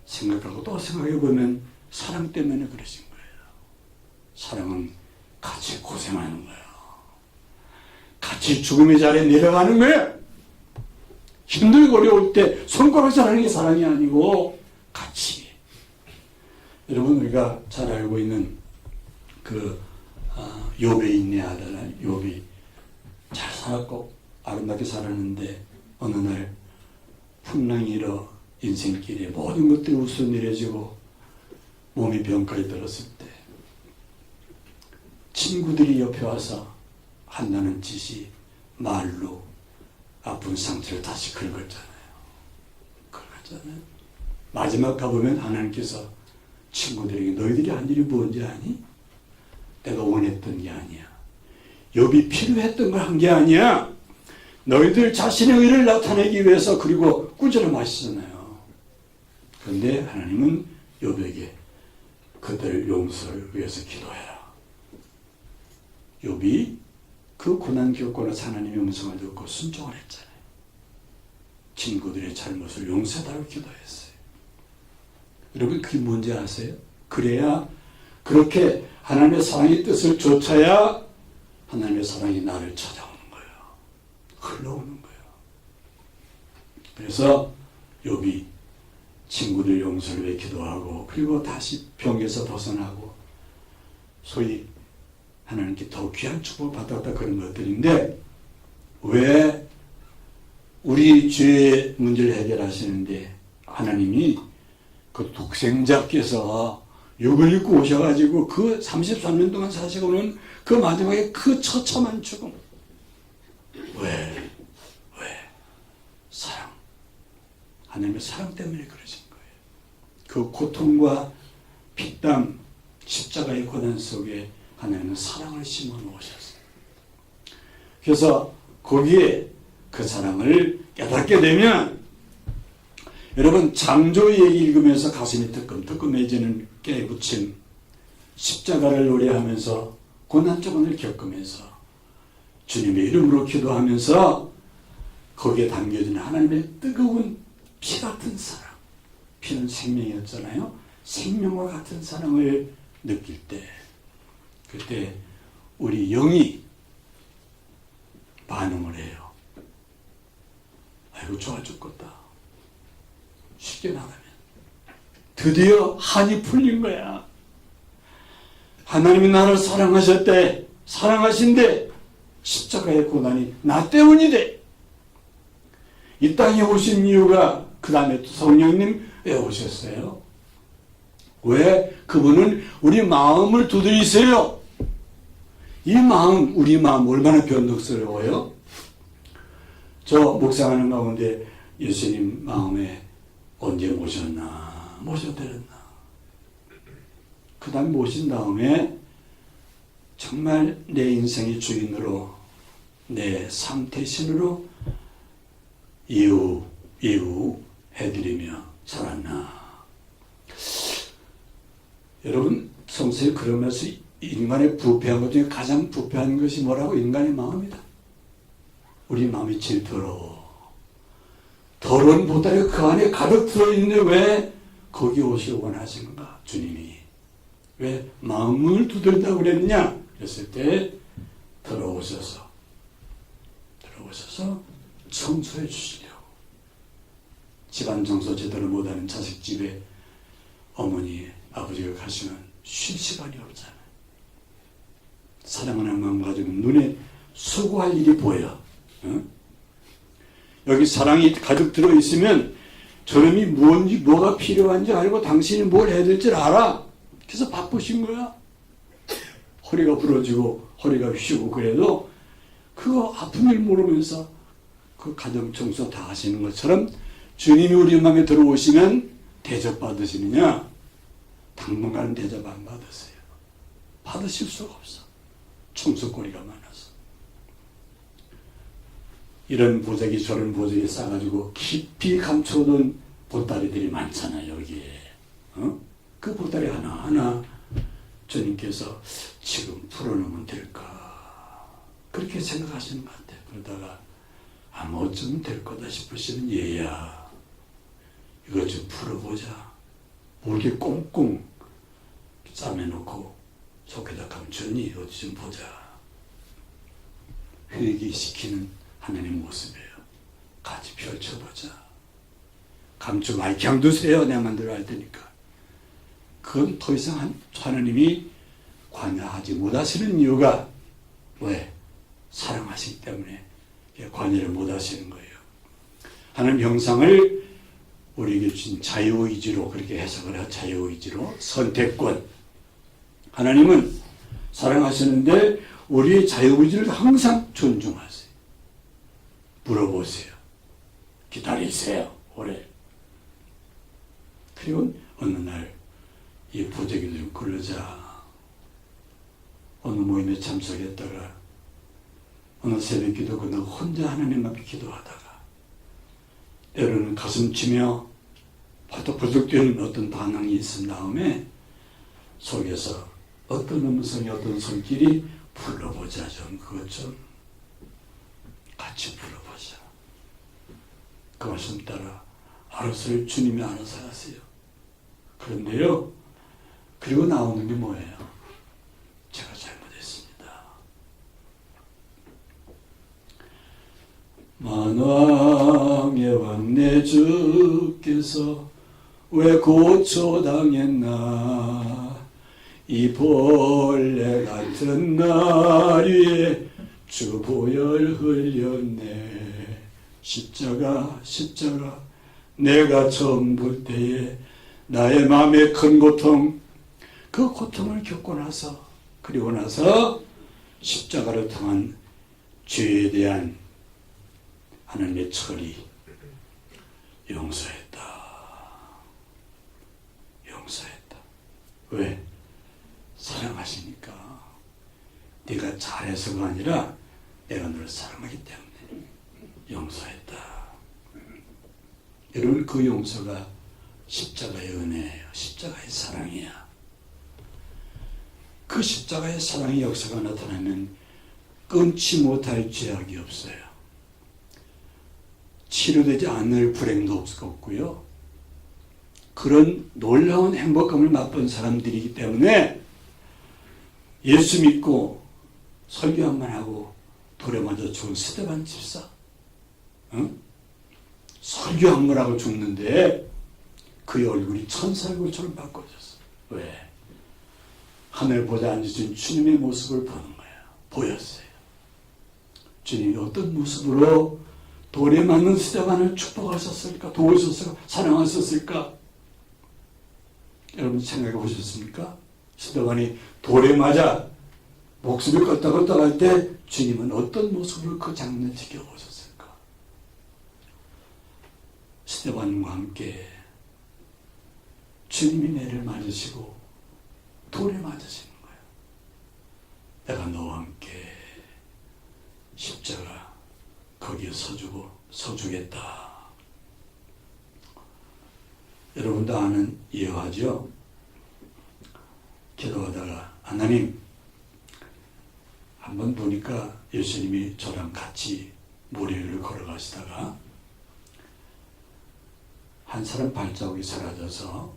Speaker 2: 생각하고 또 생각해 보면 사랑 때문에 그러신 거예요. 사랑은 같이 고생하는 거예요. 같이 죽음의 자리에 내려가는 거예요. 힘들고 어려울 때 손가락 잘하는 게 사랑이 아니고 같이. 여러분 우리가 잘 알고 있는 그 욥의 인내하다가 욥이 잘 살았고 아름답게 살았는데 어느 날 풍랑이 일어 인생길에 모든 것들이 웃어내려지고 몸이 병까지 들었을 때 친구들이 옆에 와서 한다는 짓이 말로 아픈 상처를 다시 긁었잖아요. 마지막 가보면 하나님께서 친구들에게 너희들이 한 일이 뭔지 아니? 내가 원했던 게 아니야. 욥이 필요했던 걸 한 게 아니야. 너희들 자신의 의를 나타내기 위해서 그리고 꾸준히 마시잖아요. 그런데 하나님은 욥에게 그들 용서를 위해서 기도해라. 욥이 그 고난 겪고 나서 하나님의 음성을 듣고 순종을 했잖아요. 친구들의 잘못을 용서해달라고 기도했어요. 여러분 그게 뭔지 아세요? 그래야 그렇게 하나님의 사랑의 뜻을 좇아야 하나님의 사랑이 나를 찾아오는 거예요. 흘러오는 거예요. 그래서 욥이 친구들 용서를 위해 기도하고 그리고 다시 병에서 벗어나고 소위 하나님께 더 귀한 축복을 받았다 그런 것들인데 왜 우리 죄의 문제를 해결하시는데 하나님이 그 독생자께서 육을 입고 오셔가지고 그 33년 동안 사시고는 그 마지막에 그 처참한 죽음 왜? 사랑 하나님의 사랑 때문에 그러신 거예요. 그 고통과 피땀 십자가의 고난 속에 하나님은 사랑을 심어 놓으셨어요. 그래서 거기에 그 사랑을 깨닫게 되면 여러분 창조의 얘기 읽으면서 가슴이 뜨끔뜨끔해지는 깨부침 십자가를 노래하면서 고난조건을 겪으면서 주님의 이름으로 기도하면서 거기에 담겨진 하나님의 뜨거운 피 같은 사랑 피는 생명이었잖아요. 생명과 같은 사랑을 느낄 때 그때 우리 영이 반응을 해요. 아이고 좋아 죽겠다. 쉽게 나가면 드디어 한이 풀린 거야. 하나님이 나를 사랑하신데 십자가의 고난이 나 때문이래. 이 땅에 오신 이유가 그 다음에 또 성령님 왜 오셨어요? 왜? 그분은 우리 마음을 두드리세요. 이 마음, 우리 마음 얼마나 변덕스러워요? 저 묵상하는 가운데 예수님 마음에 언제 모셨나? 모셔드렸나? 그 다음에 모신 다음에 정말 내 인생의 주인으로 내 삶 대신으로 해드리며 살았나? 여러분 성서에 그러면서 인간의 부패한 것 중에 가장 부패한 것이 뭐라고? 인간의 마음이다. 우리 마음이 제일 더러워. 더러운 보따리가 그 안에 가득 들어있는데 왜 거기 오시길 원하시는가? 주님이 왜 마음을 두드린다고 그랬냐? 그랬을 때 들어오셔서 청소해 주시려고. 집안 청소 제대로 못하는 자식 집에 어머니 아버지가 가시면 쉴 시간이 없잖아요. 사랑하는 마음 가지고 눈에 수고할 일이 보여. 어? 여기 사랑이 가득 들어있으면 저놈이 뭔지 뭐가 필요한지 알고 당신이 뭘 해야 될지 알아. 그래서 바쁘신 거야. 허리가 부러지고 허리가 휘고 그래도 그거 아픈 일 모르면서 그 가정 청소 다 하시는 것처럼 주님이 우리 마음에 들어오시면 대접 받으시느냐? 당분간 대접 안 받으세요. 받으실 수가 없어. 청소거리가 많아서. 이런 보자기 저런 보자기 싸가지고 깊이 감춰둔 보따리들이 많잖아요, 여기에. 그 보따리 하나하나 주님께서 지금 풀어놓으면 될까? 그렇게 생각하시는 것 같아요. 그러다가 뭐 어쩌면 될 거다 싶으시면 얘야, 이거 좀 풀어보자. 뭐 이렇게 꽁꽁 싸매놓고 속에다 감추니 어디 좀 보자. 회개시키는 하나님 모습이에요. 같이 펼쳐보자. 감추 말 그냥 두세요. 내가 만들어 할 테니까. 그건 더 이상 하나님이 관여하지 못하시는 이유가 왜? 사랑하시기 때문에 관여를 못하시는 거예요. 하나님 형상을 우리에게 주신 자유의지로 그렇게 해석을 해요. 자유의지로 선택권. 하나님은 사랑하시는데 우리의 자유의지를 항상 존중하세요. 물어보세요. 기다리세요. 오래. 그리고 어느 날 이 보자기도 좀 굴러자. 어느 모임에 참석했다가 어느 새벽 기도 끝나고 혼자 하나님 앞에 기도하다가 때로는 가슴 치며 버덕버덕 뛰는 어떤 반응이 있은 다음에 속에서 어떤 음성이 어떤 손길이 불러보자 좀 그것 좀 같이 불러보자. 그 말씀 따라 알아서 주님이 알아서 하세요. 그런데요. 그리고 나오는 게 뭐예요? 제가 잘못했습니다. 만왕의 왕 내 주께서 왜 고초당했나? 이 벌레 같은 날 위에 주 보혈 흘렸네. 십자가 내가 처음 볼 때에 나의 마음의 큰 고통, 그 고통을 겪고 나서 그리고 나서 십자가를 통한 죄에 대한 하나님의 처리, 용서했다. 왜? 사랑하시니까. 네가 잘해서가 아니라 내가 너를 사랑하기 때문에 용서했다. 여러분, 그 용서가 십자가의 은혜예요. 십자가의 사랑이야. 그 십자가의 사랑의 역사가 나타나면 끊지 못할 죄악이 없어요. 치료되지 않을 불행도 없고요. 그런 놀라운 행복감을 맛본 사람들이기 때문에 예수 믿고 설교 한번 하고 돌에 맞아 죽은 스데반 집사, 설교 한 번 하고 죽는데 그의 얼굴이 천사 얼굴처럼 바꿔졌어. 왜? 하늘 보좌 앉으신 주님의 모습을 보는 거예요. 보였어요. 주님이 어떤 모습으로 돌에 맞는 스데반을 축복하셨을까? 도우셨을까? 사랑하셨을까? 여러분 생각해 보셨습니까? 스데반이 돌에 맞아 목숨을 껐다 할 때 주님은 어떤 모습으로 그 장면을 지켜보셨을까? 스데반과 함께 주님이 매를 맞으시고 돌에 맞으시는 거예요. 내가 너와 함께 십자가 거기에 서주겠다. 여러분도 아는 이해하죠? 기도하다가 하나님, 한번 보니까 예수님이 저랑 같이 모래 위를 걸어가시다가 한 사람 발자국이 사라져서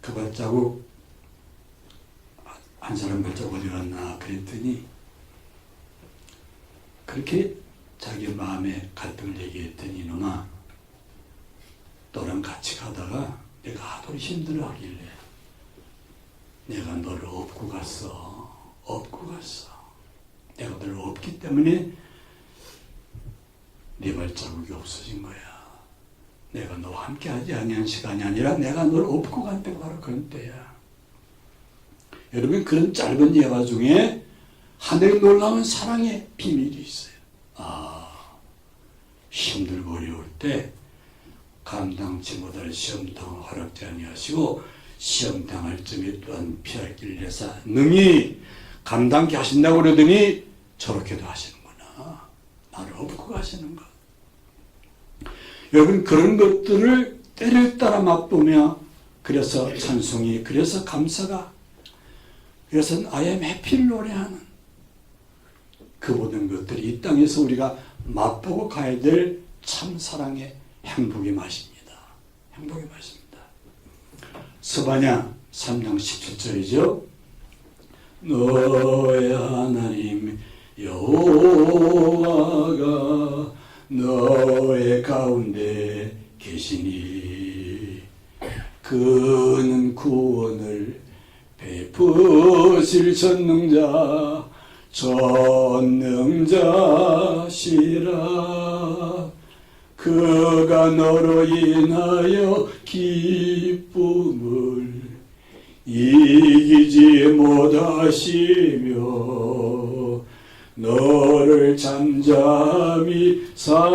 Speaker 2: 그 발자국, 한 사람 발자국 어디 갔나 그랬더니 그렇게 자기 마음에 갈등을 얘기했더니 이놈아, 너랑 같이 가다가 내가 하도 힘들어하길래 내가 너를 업고 갔어. 내가 너를 업기 때문에 네 발자국이 없어진 거야. 내가 너와 함께하지 아니한 시간이 아니라 내가 너를 업고 간 때가 바로 그런 때야. 여러분, 그런 짧은 예화 중에 하늘의 놀라운 사랑의 비밀이 있어요. 힘들고 어려울 때 감당치 못할 시험당을 허락지 아니하시고 시험 당할 점에 또한 피할 길을 내사 능히 감당케 하신다고 그러더니 저렇게도 하시는구나. 나를 업고 가시는 것. 여러분, 그런 것들을 때를 따라 맛보며, 그래서 찬송이, 그래서 감사가, 그래서 I am happy를 노래하는 그 모든 것들이 이 땅에서 우리가 맛보고 가야 될 참사랑의 행복의 맛입니다. 행복의 맛입니다. 스바냐 3장 17절이죠. 너의 하나님 여호와가 너의 가운데 계시니 그는 구원을 베푸실 전능자시라. 그가 너로 인하여 기쁨을 이기지 못하시며 너를 잠잠히 사랑하시며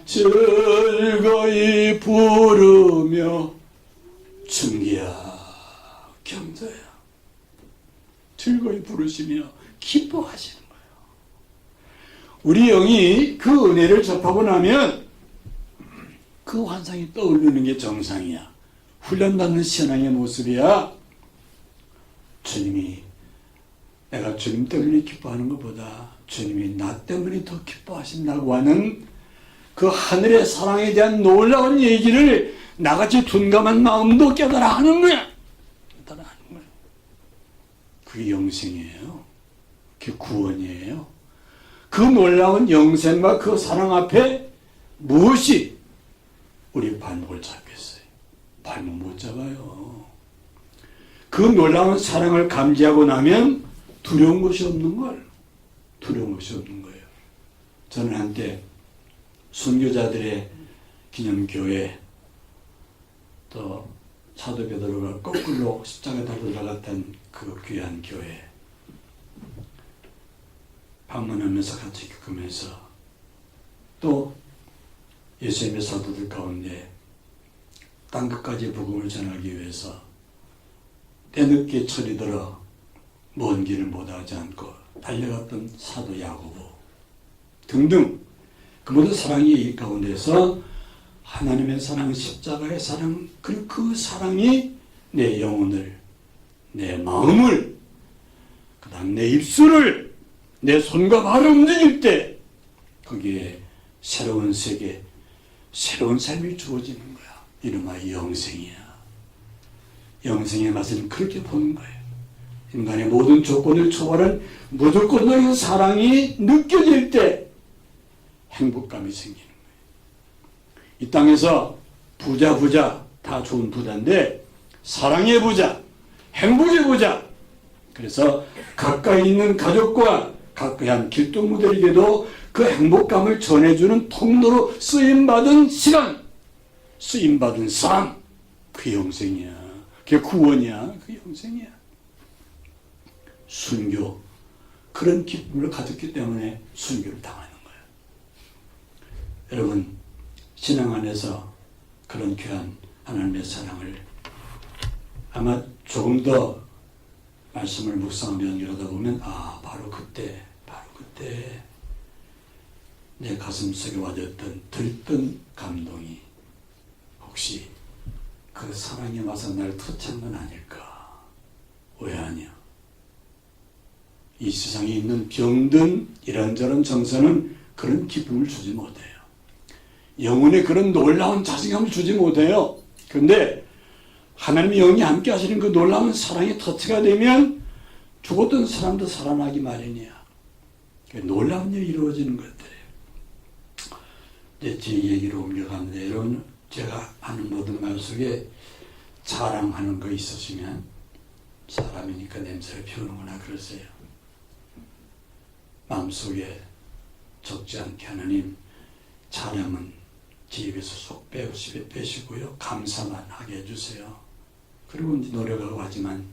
Speaker 2: 즐거이 부르며 충기야 경자야 즐거이 부르시며 기뻐하시는 거예요. 우리 영이 그 은혜를 접하고 나면 그 환상이 떠오르는 게 정상이야. 훈련받는 신앙의 모습이야. 주님이, 내가 주님 때문에 기뻐하는 것보다 주님이 나 때문에 더 기뻐하신다고 하는 그 하늘의 사랑에 대한 놀라운 얘기를 나같이 둔감한 마음도 깨달아 하는 거야. 깨달아 하는 거야. 그게 영생이에요. 그게 구원이에요. 그 놀라운 영생과 그 사랑 앞에 무엇이 우리 발목을 잡겠어요? 발목 못 잡아요. 그 놀라운 사랑을 감지하고 나면 두려운 것이 없는 걸. 두려운 것이 없는 거예요. 저는 한때 순교자들의 기념교회, 또 사도 베드로가 거꾸로 십자가에 달려 들어갔던 그 귀한 교회 방문하면서 같이 겪으면서, 또 예수님의 사도들 가운데 땅끝까지 복음을 전하기 위해서 때늦게 철이 들어 먼 길을 못하지 않고 달려갔던 사도 야고보 등등, 그 모든 사랑이 이 가운데서 하나님의 사랑, 십자가의 사랑, 그리고 그 사랑이 내 영혼을, 내 마음을, 그 다음 내 입술을, 내 손과 발을 움직일 때 거기에 새로운 세계, 새로운 삶이 주어지는 거야. 이름하여 영생이야. 영생의 맛은 그렇게 보는 거예요. 인간의 모든 조건을 초월한 무조건적인 사랑이 느껴질 때 행복감이 생기는 거예요. 이 땅에서 부자 다 좋은 부자인데 사랑의 부자, 행복의 부자. 그래서 가까이 있는 가족과 가까이 한 길동무들에게도 그 행복감을 전해주는 통로로 쓰임받은 시간, 쓰임받은 삶, 그게 영생이야. 그게 구원이야. 그게 영생이야. 순교, 그런 기쁨을 가졌기 때문에 순교를 당하는 거예요. 여러분, 신앙 안에서 그런 귀한 하나님의 사랑을 아마 조금 더 말씀을 묵상하며 연결하다 보면 바로 그때 내 가슴속에 와닿던 들뜬 감동이 혹시 그 사랑이 와서 날 터치한 건 아닐까? 왜 아니야? 이 세상에 있는 병든 이런저런 정서는 그런 기쁨을 주지 못해요. 영혼에 그런 놀라운 자신감을 주지 못해요. 그런데 하나님의 영이 함께 하시는 그 놀라운 사랑의 터치가 되면 죽었던 사람도 살아나기 마련이야. 놀라운 일이 이루어지는 것들이에요. 이제 제 얘기로 옮겨가는데, 여러분, 제가 하는 모든 말 속에 자랑하는 거 있으시면 사람이니까 냄새를 피우는구나 그러세요. 마음속에 적지 않게 하나님, 자랑은 제 입에서 쏙 빼시고요. 감사만 하게 해주세요. 그리고 이제 노력하고 하지만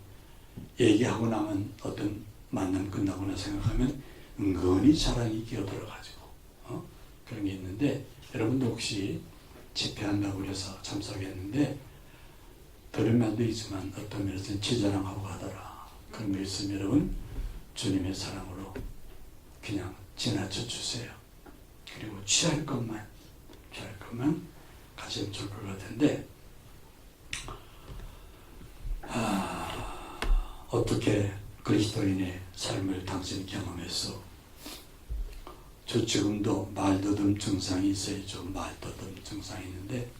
Speaker 2: 얘기하고 나면 어떤 만남 끝나거나 생각하면 은근히 자랑이 끼어들어가지고 그런 게 있는데, 여러분도 혹시 집회한다고 그래서 참석했는데 들은 말도 있지만 어떤 면에서는 지자랑하고 하더라. 그런 거 있으면 여러분 주님의 사랑으로 그냥 지나쳐 주세요. 그리고 취할 것만 가시면 좋을 것 같은데, 어떻게 그리스도인의 삶을 당신이 경험했어? 저 지금도 말더듬 증상이 있어요. 좀 말더듬 증상이 있는데,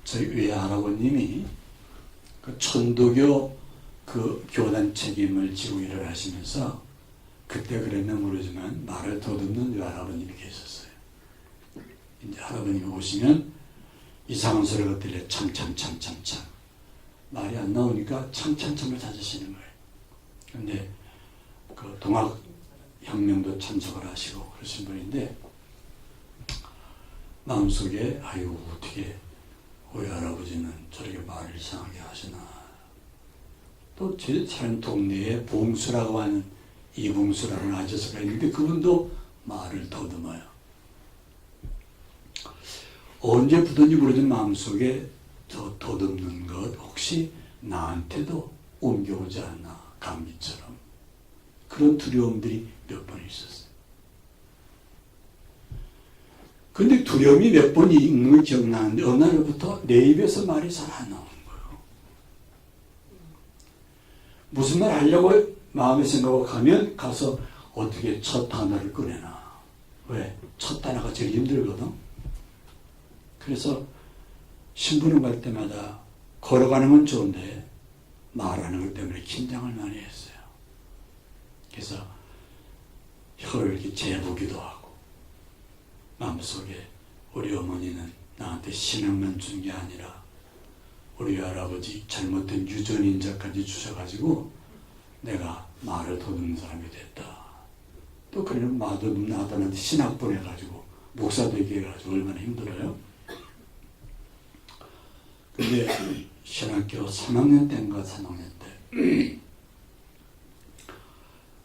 Speaker 2: 저희 외할아버님이 그 천도교 그 교단 책임을 지고 일을 하시면서 그때 그랬나 모르지만 말을 더듬는 외할아버님이 계셨어요. 이제 할아버님이 오시면 이상한 소리가 들려 참참참참참 말이 안 나오니까 참참참을 찾으시는 거예요. 근데 그 동학혁명도 참석을 하시고 그러신 분인데, 마음속에 아유 어떻게 우리 할아버지는 저렇게 말을 이상하게 하시나. 또 제 사는 동네에 봉수라고 하는 이봉수라는 아저씨가 있는데 그분도 말을 더듬어요. 언제 부든지 모르는 마음속에 저 더듬는 것 혹시 나한테도 옮겨오지 않나, 감기처럼. 그런 두려움들이 몇 번 있었어요. 근데 두려움이 몇 번 있는 걸 기억나는데 어느 날부터 내 입에서 말이 잘 안 나오는 거예요. 무슨 말 하려고 마음에 생각하고 가면 가서 어떻게 첫 단어를 꺼내나. 왜? 첫 단어가 제일 힘들거든. 그래서 심부름 갈 때마다 걸어가는 건 좋은데 말하는 것 때문에 긴장을 많이 했어요. 그래서 혀를 이렇게 재보기도 하고, 마음속에 우리 어머니는 나한테 신앙만 준 게 아니라 우리 할아버지 잘못된 유전인자까지 주셔가지고 내가 말을 더듬는 사람이 됐다. 또 그러면 말더듬는 아들한테 신학 보내가지고 목사 되게 해가지고 얼마나 힘들어요. 근데 신학교 3학년 때인가 3학년 때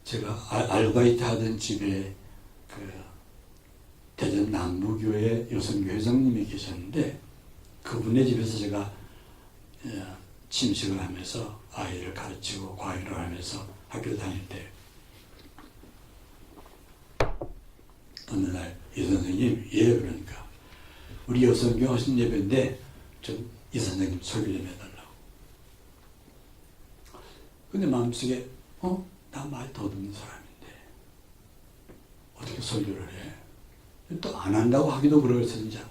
Speaker 2: 제가 알바이트 하던 집에 그 대전 남부교회 여성교 회장님이 계셨는데, 그분의 집에서 제가 침식을 하면서 아이를 가르치고 과외를 하면서 학교를 다닐 때 어느 날 이 선생님, 예, 그러니까 우리 여성교 하신 예배인데 좀 이 선생님 설교 좀 해달라고. 근데 마음속에 나 말 더듬는 사람인데 어떻게 설교를 해? 또 안 한다고 하기도 그래서 이제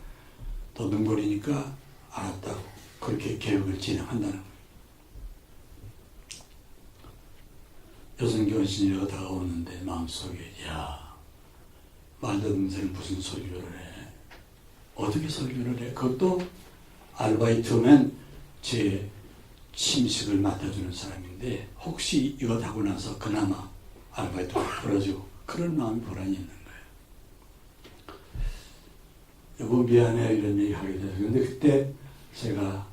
Speaker 2: 더듬거리니까 알았다고 그렇게 계획을 진행한다는 거예요. 여성교원 신이가 다가오는데 마음속에 말 더듬는 사람이 무슨 설교를 해? 어떻게 설교를 해? 그것도 아르바이트면 제 침식을 맡아주는 사람인데 혹시 이거 하고 나서 그나마 아르바이트가 벌어지고 그런 마음이 보란이 있는 거예요. 여보 미안해 이런 얘기 하게 돼서. 근데 그때 제가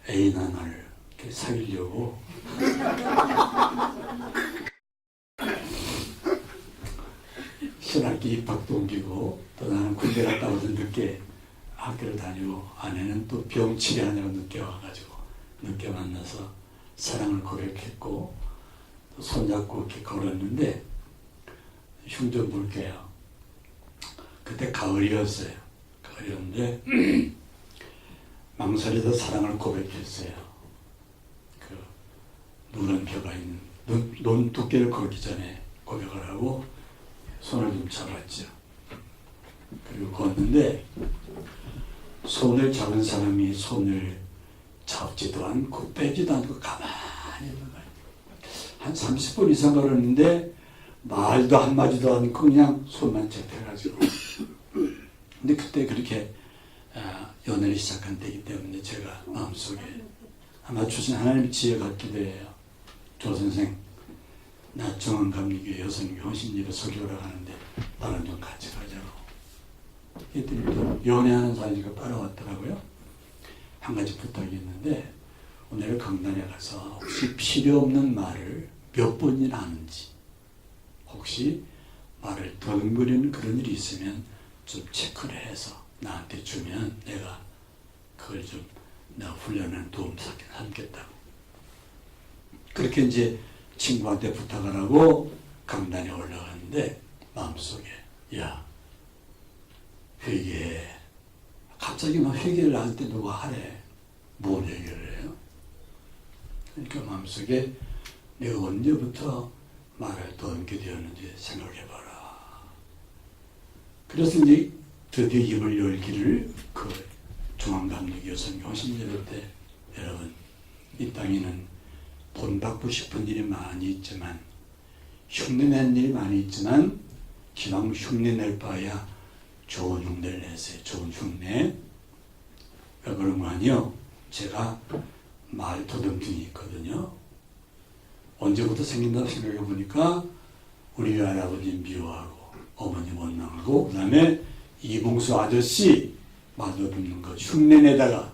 Speaker 2: 애인 하나를 사귀려고 신학기 입학도 옮기고 또 나는 군대 갔다 오던 늦게 학교를 다니고 아내는 또 병 치료하느라고 늦게 와가지고 늦게 만나서 사랑을 고백했고 또 손잡고 이렇게 걸었는데 흉 좀 볼게요. 그때 가을이었어요. 가을이었는데 망설이다 사랑을 고백했어요. 그 누런 벼가 있는 논 두께를 걷기 전에 고백을 하고 손을 좀 잡았죠. 그리고 걷는데 손을 잡은 사람이 손을 잡지도 않고 빼지도 않고 가만히 있는 거예요. 한 30분 이상 걸었는데 말도 한마디도 않고 그냥 손만 잡혀가지고. 근데 그때 그렇게 연애를 시작한 때이기 때문에 제가 마음속에 아마 주신 하나님의 지혜 같기도 해요. 조 선생, 나 정원감리교회 여성교 헌신예배 설교를 하는데 나랑 좀 같이 가자고. 이랬더니 또 연애하는 사이가 따라왔더라고요. 한 가지 부탁이 있는데 오늘 강단에 가서 혹시 필요 없는 말을 몇 번이나 하는지, 혹시 말을 더듬거리는 그런 일이 있으면 좀 체크를 해서 나한테 주면 내가 그걸 좀 나 훈련하는 도움 삼겠다고. 그렇게 이제 친구한테 부탁을 하고 강단에 올라가는데 마음속에 야 회개, 갑자기 막 회개를 나한테 누가 하래. 뭔 회개를 해요? 그러니까 마음속에 내가 언제부터 말을 더듬게 되었는지 생각해봐라. 그래서 이제 드디어 입을 열기를 그 중앙감독 여성교 헌신예배 때 여러분 이 땅에는 본받고 싶은 일이 많이 있지만 흉내낸 일이 많이 있지만 기왕 흉내낼 바야 좋은 흉내를 내세요. 좋은 흉내. 왜 그런 거 아니요? 제가 말 더듬증이 있거든요. 언제부터 생긴다고 생각해 보니까 우리 할아버지 미워하고 어머니 원망하고 그 다음에 이봉수 아저씨 말 더듬는 거 흉내내다가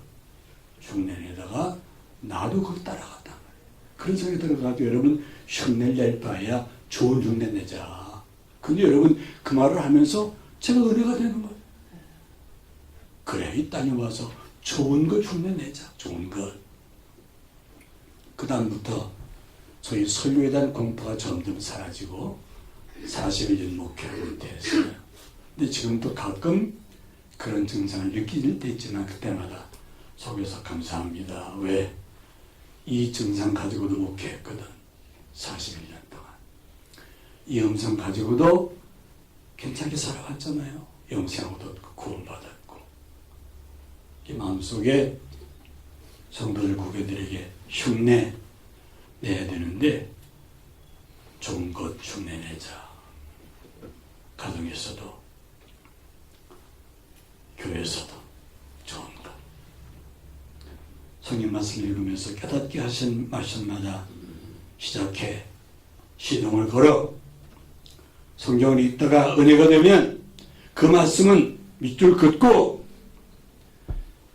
Speaker 2: 나도 그걸 따라갔단 말이에요. 그런 생각이 들어가지고 여러분 흉내를 낼 바에야 좋은 흉내 내자. 근데 여러분 그 말을 하면서 제가 은혜가 되는 거예요. 그래 이 땅에 와서 좋은 걸 흉내 내자. 좋은 것. 그 다음부터 소위 설교에 대한 공포가 점점 사라지고 41년 목회하고 됐어요. 근데 지금도 가끔 그런 증상을 느낄 때 있지만 그때마다 속에서 감사합니다. 왜? 이 증상 가지고도 목회했거든. 41년 동안. 이 음성 가지고도 괜찮게 살아왔잖아요. 영생하고도 얻고 구원받았고. 이 마음속에 성도들 구교들에게 흉내 내야 되는데 좋은 것 흉내 내자. 가정에서도 교회에서도 좋은 것. 성경 말씀을 읽으면서 깨닫게 하신 말씀마다 시작해 시동을 걸어 성경을 읽다가 은혜가 되면 그 말씀은 밑줄 긋고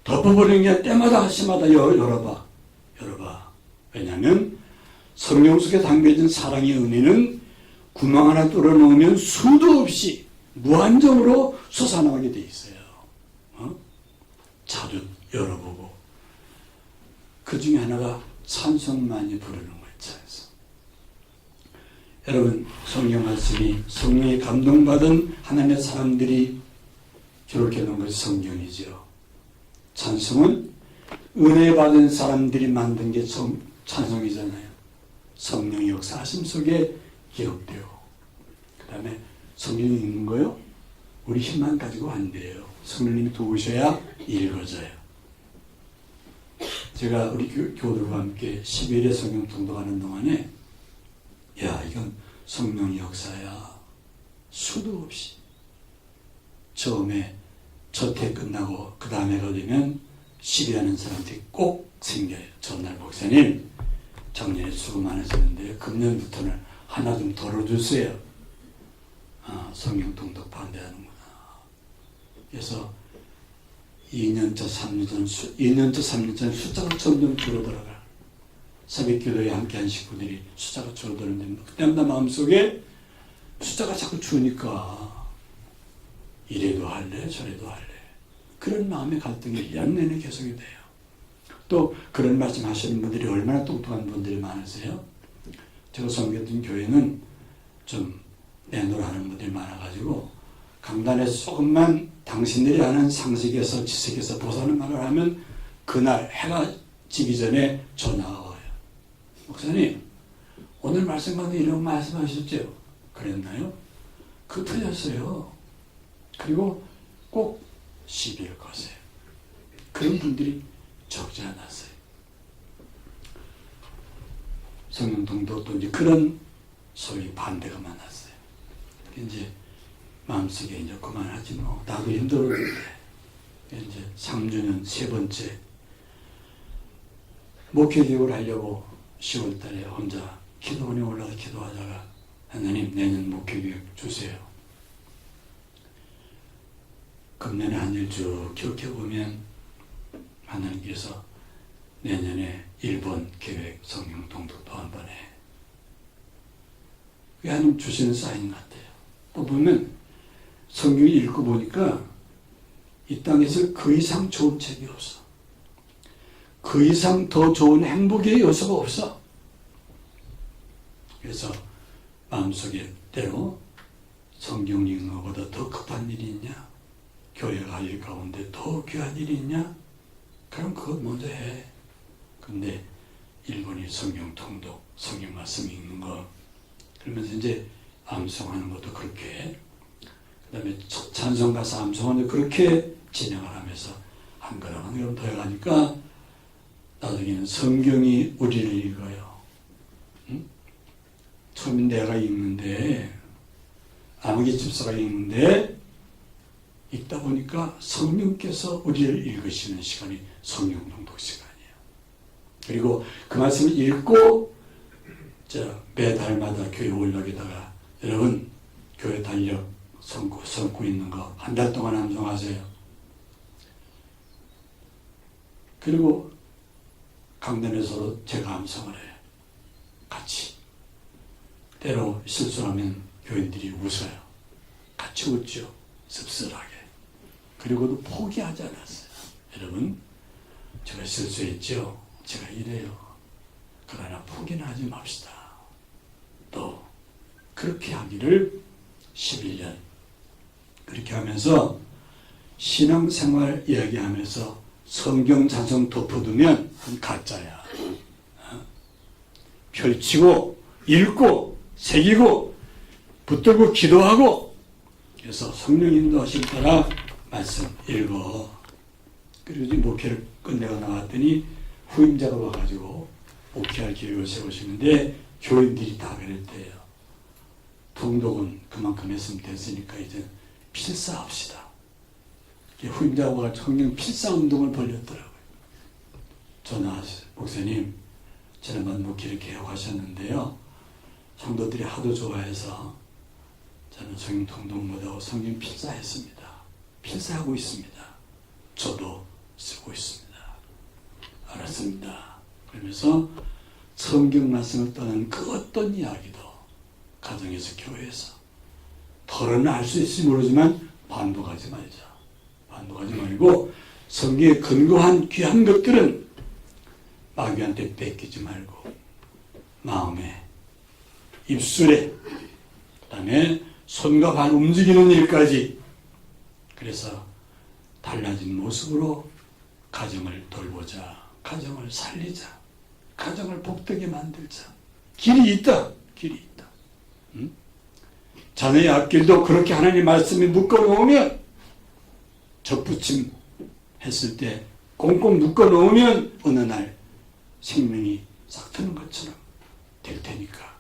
Speaker 2: 덮어버리는 게 때마다 하시마다 열어봐. 왜냐하면 성경 속에 담겨진 사랑의 은혜는 구멍 하나 뚫어놓으면 수도 없이 무한정으로 솟아나오게 돼 있어요. 자주 열어보고 그 중에 하나가 찬송 많이 부르는 거예요. 찬송. 여러분 성경 말씀이 성령에 감동받은 하나님의 사람들이 기록해 놓은 것이 성경이죠. 찬송은 은혜 받은 사람들이 만든 게 찬송이잖아요. 성령의 역사하심 속에 기록되고 그 다음에 성경 읽는 거요. 우리 힘만 가지고 안 돼요. 성령님이 도우셔야 읽어져요. 제가 우리 교우들과 함께 10일의 성경 통독하는 동안에 야 이건 성령의 역사야. 수도 없이 처음에 첫 해 끝나고 그 다음 해가 되면 시비하는 사람들이 꼭 생겨요. 전날 목사님 작년에 수고 많으셨는데 금년부터는 하나 좀 덜어주세요. 성경 통독 반대하는구나. 그래서 2년차, 3년차 숫자가 점점 줄어들어가. 새벽기도에 함께한 식구들이 숫자가 줄어드는데 그때마다 마음속에 숫자가 자꾸 주니까 이래도 할래 저래도 할래. 그런 마음의 갈등이 1년 내내 계속이 돼요. 또 그런 말씀 하시는 분들이 얼마나 똑똑한 분들이 많으세요? 제가 섬겼던 교회는 좀 내노라하는 분들이 많아가지고 강단에서 조금만 당신들이 아는 상식에서 지식에서 벗어나는 말을 하면 그날 해가 지기 전에 전화가 와요. 목사님, 오늘 말씀 가운데 이런 말씀하셨죠? 그랬나요? 그 틀렸어요. 그리고 꼭 시비를 거세요. 그런 분들이 적지 않았어요. 성령통도 또 이제 그런 소위 반대가 많았어요. 이제 마음속에 이제 그만하지 뭐. 나도 힘들었는데. 이제 3주년 세 번째 목회교육을 하려고 10월 달에 혼자 기도원에 올라가 기도하다가 하나님 내년 목회교육 주세요. 금년에 한 일 쭉 기억해보면 하나님께서 내년에 일본 계획 성령 통독도 한 번 해. 그게 하나님 주시는 사인 같아요. 또 보면 성경 읽고 보니까 이 땅에서 그 이상 좋은 책이 없어. 그 이상 더 좋은 행복의 요소가 없어. 그래서 마음속에 때로 성경 읽는 것보다 더 급한 일이 있냐? 교회가 할 일 가운데 더 귀한 일이 있냐? 그럼 그것 먼저 해. 근데 일본이 성경 통독, 성경 말씀 읽는 거 그러면서 이제 암송하는 것도 그렇게 그 다음에 찬송 가서 암송하는 그렇게 진행을 하면서 한 걸음 한 걸음 더 해가니까 나중에는 성경이 우리를 읽어요. 응? 처음엔 내가 읽는데 아무개 집사가 읽는데 읽다 보니까 성령께서 우리를 읽으시는 시간이 성령 통독 시간이에요. 그리고 그 말씀을 읽고 매달마다 교회 올라가다가 여러분 교회 달력 성구 있는 거 한 달 동안 암송하세요. 그리고 강단에서도 제가 암송을 해요. 같이. 때로 실수하면 교인들이 웃어요. 같이 웃죠. 씁쓸하게. 그리고도 포기하지 않았어요. 여러분, 제가 실수했죠. 제가 이래요. 그러나 포기는 하지 맙시다. 또 그렇게 하기를 11년 그렇게 하면서 신앙생활 이야기하면서 성경 찬송 덮어두면 그건 가짜야. 펼치고 읽고 새기고 붙들고 기도하고 그래서 성령 인도하심 따라 말씀 읽어. 그리고 이제 목회를 끝내고 나왔더니 후임자가 와가지고 목회할 계획을 세우시는데 교인들이 다 그랬대요. 통독은 그만큼 했으면 됐으니까 이제 필사합시다. 후임자가 와가지고 성령 필사운동을 벌였더라고요. 전화하세요. 목사님 지난번 목회를 개혁하셨는데요. 성도들이 하도 좋아해서 저는 성령 통독 못하고 성령 필사했습니다. 필사하고 있습니다. 저도 쓰고 있습니다. 알았습니다. 그러면서 성경 말씀을 떠난 그 어떤 이야기도 가정에서 교회에서 덜어는 알 수 있을지 모르지만 반복하지 말자. 반복하지 말고 성경에 근거한 귀한 것들은 마귀한테 뺏기지 말고 마음에 입술에 그 다음에 손과 발 움직이는 일까지 그래서 달라진 모습으로 가정을 돌보자. 가정을 살리자. 가정을 복되게 만들자. 길이 있다. 길이 있다. 응? 자녀의 앞길도 그렇게 하나님 말씀에 묶어놓으면 접붙임 했을 때 꽁꽁 묶어놓으면 어느 날 생명이 싹 트는 것처럼 될 테니까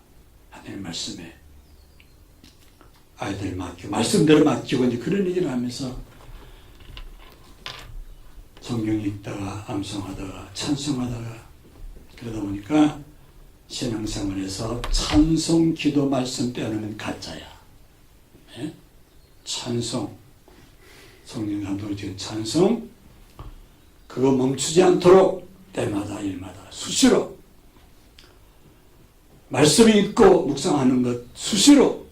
Speaker 2: 하나님 말씀에 아이들 맡기고 말씀대로 맡기고 이제 그런 얘기를 하면서 성경 읽다가 암송하다가 찬송하다가 그러다 보니까 신앙생활에서 찬송 기도 말씀 빼놓으면 가짜야. 네? 찬송 성령 감독이 지금 찬송 그거 멈추지 않도록 때마다 일마다 수시로 말씀 읽고 묵상하는 것 수시로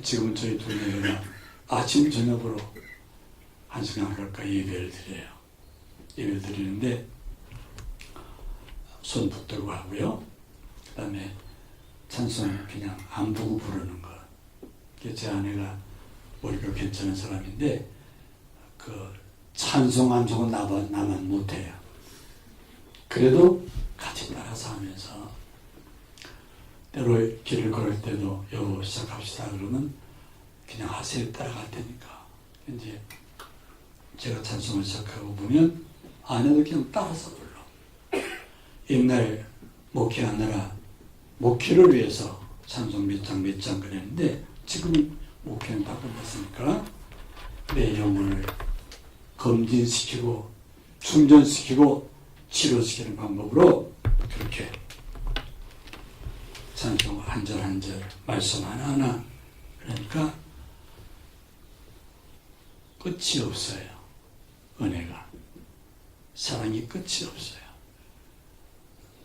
Speaker 2: 지금은 저희 동네가 아침 저녁으로 1시간 가까이 예배를 드려요. 예배를 드리는데 손 붙들고 하고요. 그 다음에 찬송 그냥 안 보고 부르는 거. 제 아내가 머리가 괜찮은 사람인데 그 찬송 안 주고 나만 못해요. 그래도 같이 따라서 하면서 때로 길을 걸을 때도 여보 시작합시다 그러면 그냥 하세요 따라갈 테니까 이제 제가 찬송을 시작하고 보면 아내도 그냥 따라서 불러. 옛날 목회하느라 목회를 위해서 찬송 몇 장 그랬는데 지금은 목회는 다 끝났으니까 내 영혼을 검진시키고 충전시키고 치료시키는 방법으로 그렇게 찬송 한 절 한 절 말씀 하나하나 그러니까 끝이 없어요. 은혜가 사랑이 끝이 없어요.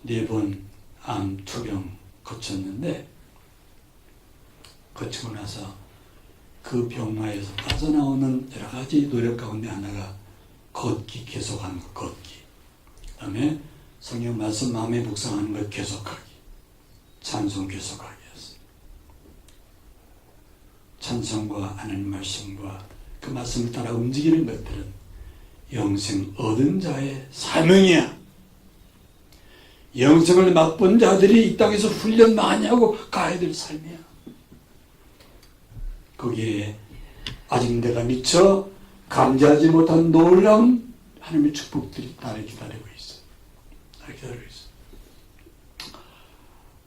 Speaker 2: 4번 암 투병 거쳤는데 거치고 나서 그 병마에서 빠져나오는 여러 가지 노력 가운데 하나가 걷기 계속하는 것, 걷기. 그 다음에 성경 말씀 마음에 묵상하는 것 계속하기. 찬송 계속하기였어요. 찬송과 하나님 말씀과 그 말씀을 따라 움직이는 것들은 영생 얻은 자의 사명이야. 영생을 맛본 자들이 이 땅에서 훈련 많이 하고 가야 될 삶이야. 거기에 아직 내가 미처 감지하지 못한 놀라운 하나님의 축복들이 나를 기다리고 있어. 나를 기다리고 있어.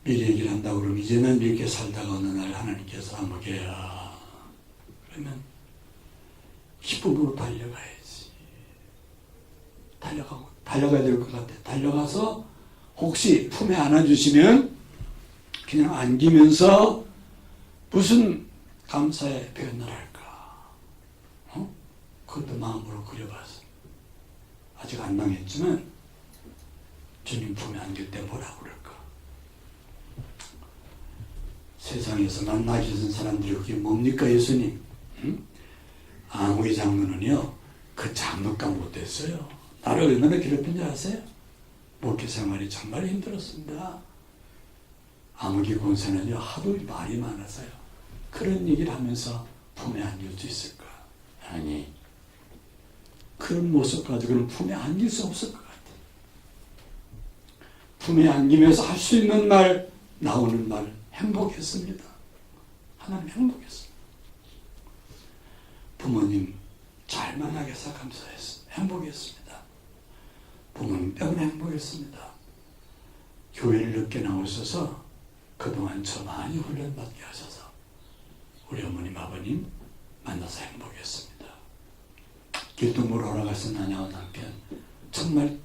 Speaker 2: 미리 얘기를 한다고 그러면 이제는 이렇게 살다가 어느 날 하나님께서 아무개야 그러면 기쁨으로 달려가야지. 달려가야 될 것 같아. 달려가서 혹시 품에 안아주시면 그냥 안기면서 무슨 감사의 표현을 할까? 그것도 마음으로 그려봤어. 아직 안 당했지만 주님 품에 안길 때 뭐라고 그럴까? 세상에서 만나기 전 사람들이 그게 뭡니까 예수님? 아무개 장로는요 그 장로가 못됐어요. 나를 얼마나 괴롭힌지 아세요? 목회 생활이 정말 힘들었습니다. 아무개 권사는요 하도 말이 많아서요. 그런 얘기를 하면서 품에 안길 수 있을까? 아니 그런 모습 가지고는 품에 안길 수 없을 것 같아요. 품에 안기면서 할 수 있는 말 나오는 말 행복했습니다. 하나님 행복했습니다. 부모님 잘 만나게 해서 감사했습니다. 행복했습니다. 부모님 때문에 행복했습니다. 교회를 늦게 나오셔서 그동안 저 많이 훈련받게 하셔서 우리 어머님 아버님 만나서 행복했습니다. 길동무로 올라가서 나냐온 남편 정말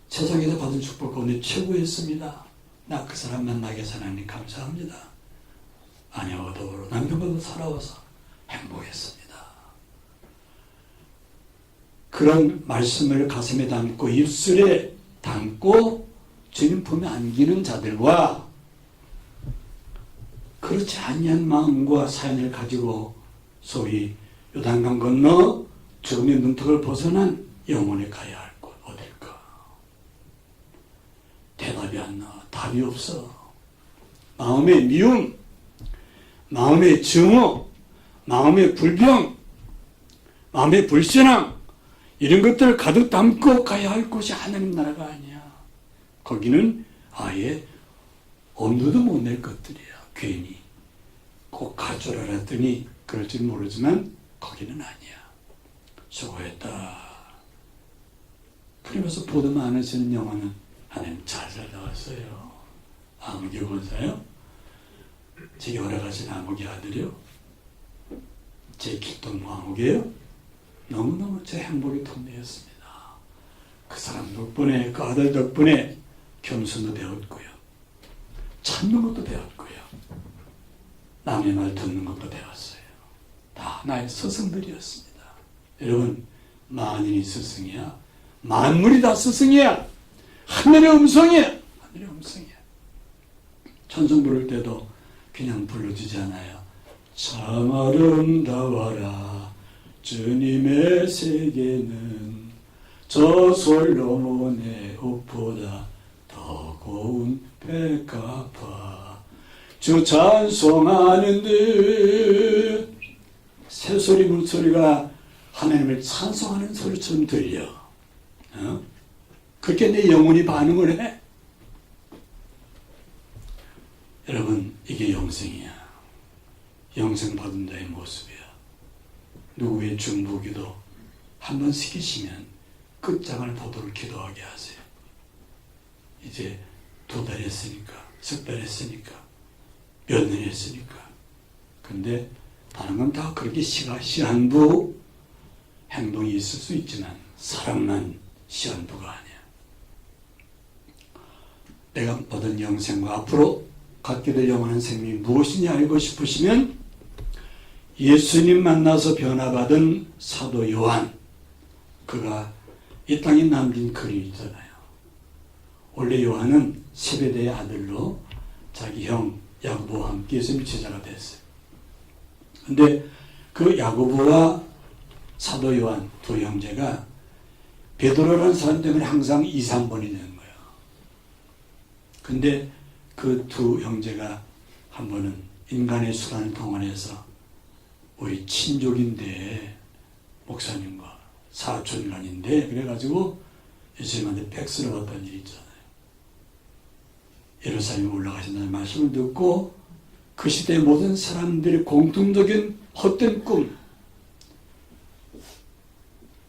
Speaker 2: 세상에서 받은 축복 가운데 최고였습니다. 나 그 사람 만나게 해서 하나님 감사합니다. 아내와 더불어 남편과도 살아와서 행복했습니다. 그런 말씀을 가슴에 담고 입술에 담고 주님 품에 안기는 자들과 그렇지 아니한 마음과 사연을 가지고 소위 요단강 건너 죽음의 문턱을 벗어난 영혼에 가야 할 곳 어딜까? 대답이 안 나와. 답이 없어. 마음의 미움, 마음의 증오, 마음의 불평, 마음의 불신앙 이런 것들을 가득 담고 가야 할 곳이 하나님 나라가 아니야. 거기는 아예 엄두도 못 낼 것들이야. 괜히 꼭 가져라 했더니 그럴지 모르지만 거기는 아니야. 수고했다. 그러면서 보도 많으시는 영혼은 하나님 잘 살다 왔어요. 아무개 권사요? 제 여러 가지 아무개 아들이요? 제 길동무 아무개요? 너무너무 제 행복의 통로였습니다. 그 사람 덕분에 그 아들 덕분에 겸손도 배웠고요. 참는 것도 배웠고요. 남의 말 듣는 것도 배웠어요. 다 나의 스승들이었습니다. 여러분 만인이 스승이야. 만물이 다 스승이야. 하늘의 음성이야. 하늘의 음성이야. 찬송 부를 때도 그냥 불러주지 않아요. 참 아름다워라 주님의 세계는 저 솔로몬의 옷보다 더 고운 백합화 주 찬송하는 듯 새소리 물소리가 하나님을 찬송하는 소리처럼 들려. 그렇게 내 영혼이 반응을 해. 여러분, 이게 영생이야. 영생 받은 자의 모습이야. 누구의 중보기도 한번 시키시면 끝장을 보도록 기도하게 하세요. 이제 2달 했으니까, 10달 했으니까, 몇 년 했으니까. 근데 다른 건 다 그렇게 시한부 행동이 있을 수 있지만 사랑만 시한부가 아니야. 내가 받은 영생과 앞으로 갖게 될 영원한 생명이 무엇이냐 알고 싶으시면 예수님 만나서 변화받은 사도 요한, 그가 이 땅에 남긴 글이 있잖아요. 원래 요한은 세베대의 아들로 자기 형 야고보와 함께 예수님 제자가 됐어요. 근데 그 야고보와 사도 요한 두 형제가 베드로라는 사람 때문에 항상 2, 3번이 되는 거예요. 근데 그 두 형제가 한 번은 인간의 수단을 동원해서 우리 친족인데 목사님과 사촌간인데 그래가지고 예수님한테 팩스를 받던 일이 있잖아요. 예루살렘에 올라가신다는 말씀을 듣고 그 시대의 모든 사람들의 공통적인 헛된 꿈,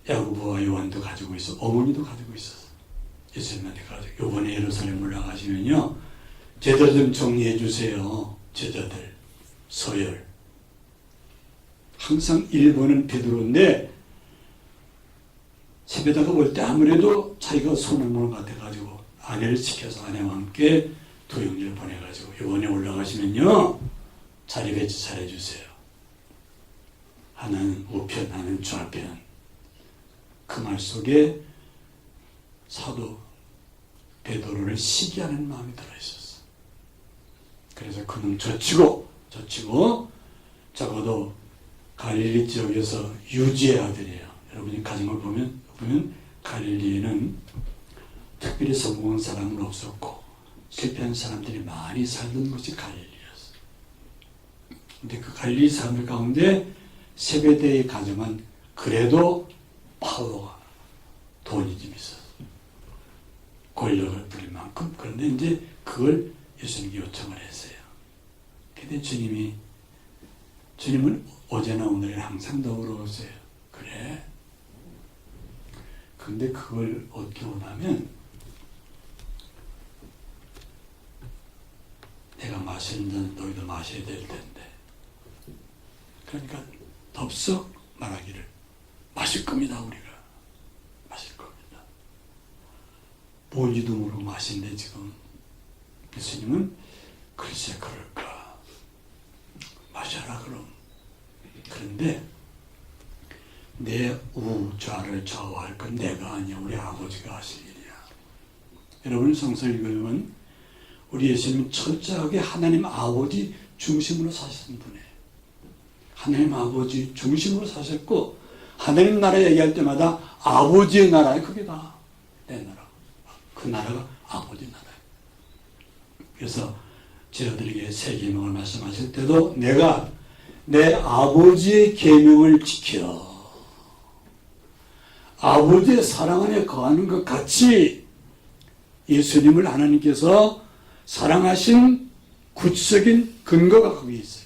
Speaker 2: 야고보와 요한도 가지고 있어, 어머니도 가지고 있었어. 예수님한테 가지고 요번에 예루살렘 올라가시면요, 제자들 좀 정리해 주세요. 제자들 서열. 항상 1번은 베드로인데 세배다가 올 때 아무래도 자기가 손해보는 것 같아가지고 아내를 지켜서 아내와 함께 두 형제를 보내가지고 이번에 올라가시면요 자리 배치 잘해주세요. 하나는 우편, 하나는 좌편. 그 말 속에 사도 베드로를 시기하는 마음이 들어있었어. 그래서 그는 젖히고 적어도 갈릴리 지역에서 유지의 아들이에요. 여러분이 가정을 보면 갈릴리에는 특별히 성공한 사람은 없었고 실패한 사람들이 많이 살던 곳이 갈릴리였어요. 근데 그 갈릴리 사람들 가운데 세베대의 가정은 그래도 파워가, 돈이 좀 있었어요. 권력을 부릴 만큼. 그런데 이제 그걸 예수님께 요청을 했어요. 근데 주님은 어제나 오늘이나 항상 더불어오세요. 그래. 근데 그걸 어떻게 원하면 내가 마시는 잔 너희도 마셔야 될 텐데. 그러니까 덥석 말하기를 마실 겁니다. 우리가 마실 겁니다. 뭔지도 모르고 마신데 지금 예수님은 글쎄 그럴까 마셔라 그럼. 그런데 내 우좌를 좌우할 건 내가 아니야. 우리 아버지가 하실 일이야. 여러분 성서 읽으면 우리 예수님은 철저하게 하나님 아버지 중심으로 사신 분이에요. 하나님 아버지 중심으로 사셨고 하나님 나라 얘기할 때마다 아버지의 나라에 그게 다 내 나라. 그 나라가 아버지 나라예요. 그래서 제자들에게 새 계명을 말씀하실 때도 내가 내 아버지의 계명을 지켜 아버지의 사랑 안에 거하는 것 같이 예수님을 하나님께서 사랑하신 구체적인 근거가 거기 있어요.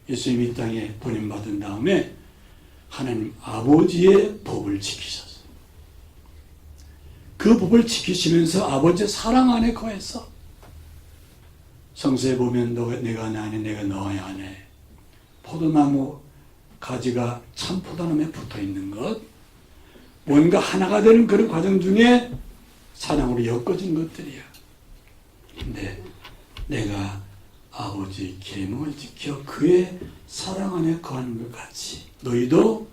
Speaker 2: 예수님이 이 땅에 보냄받은 다음에 하나님 아버지의 법을 지키셨어요. 그 법을 지키시면서 아버지의 사랑 안에 거해서 성서에 보면 내가 나 안에 내가 너 안에 포도나무 가지가 참 포도나무에 붙어있는 것, 뭔가 하나가 되는 그런 과정 중에 사랑으로 엮어진 것들이야. 근데 내가 아버지 계명을 지켜 그의 사랑 안에 거하는 것 같이 너희도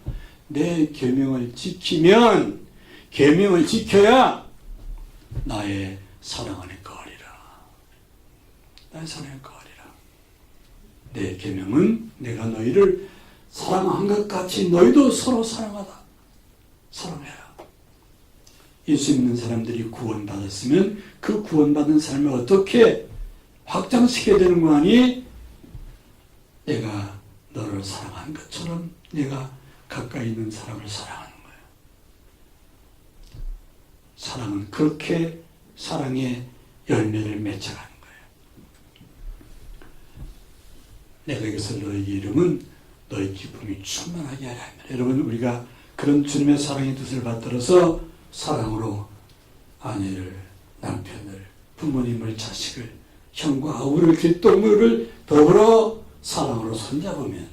Speaker 2: 내 계명을 지키면, 계명을 지켜야 나의 사랑 안에 거하리라. 나의 사랑 안에 거하리라. 내 계명은 내가 너희를 사랑한 것 같이 너희도 서로 사랑하다. 사랑해라. 예수 믿는 사람들이 구원받았으면 그 구원받은 삶을 어떻게 확장시켜야 되는 거 아니? 내가 너를 사랑한 것처럼 내가 가까이 있는 사람을 사랑하는 거예요. 사랑은 그렇게 사랑의 열매를 맺어가는 거예요. 내가 이것을 너희의 이름은 너희 기쁨이 충만하게 하라. 여러분, 우리가 그런 주님의 사랑의 뜻을 받들어서 사랑으로 아내를, 남편을, 부모님을, 자식을, 형과 아우를, 길동무를 더불어 사랑으로 손잡으면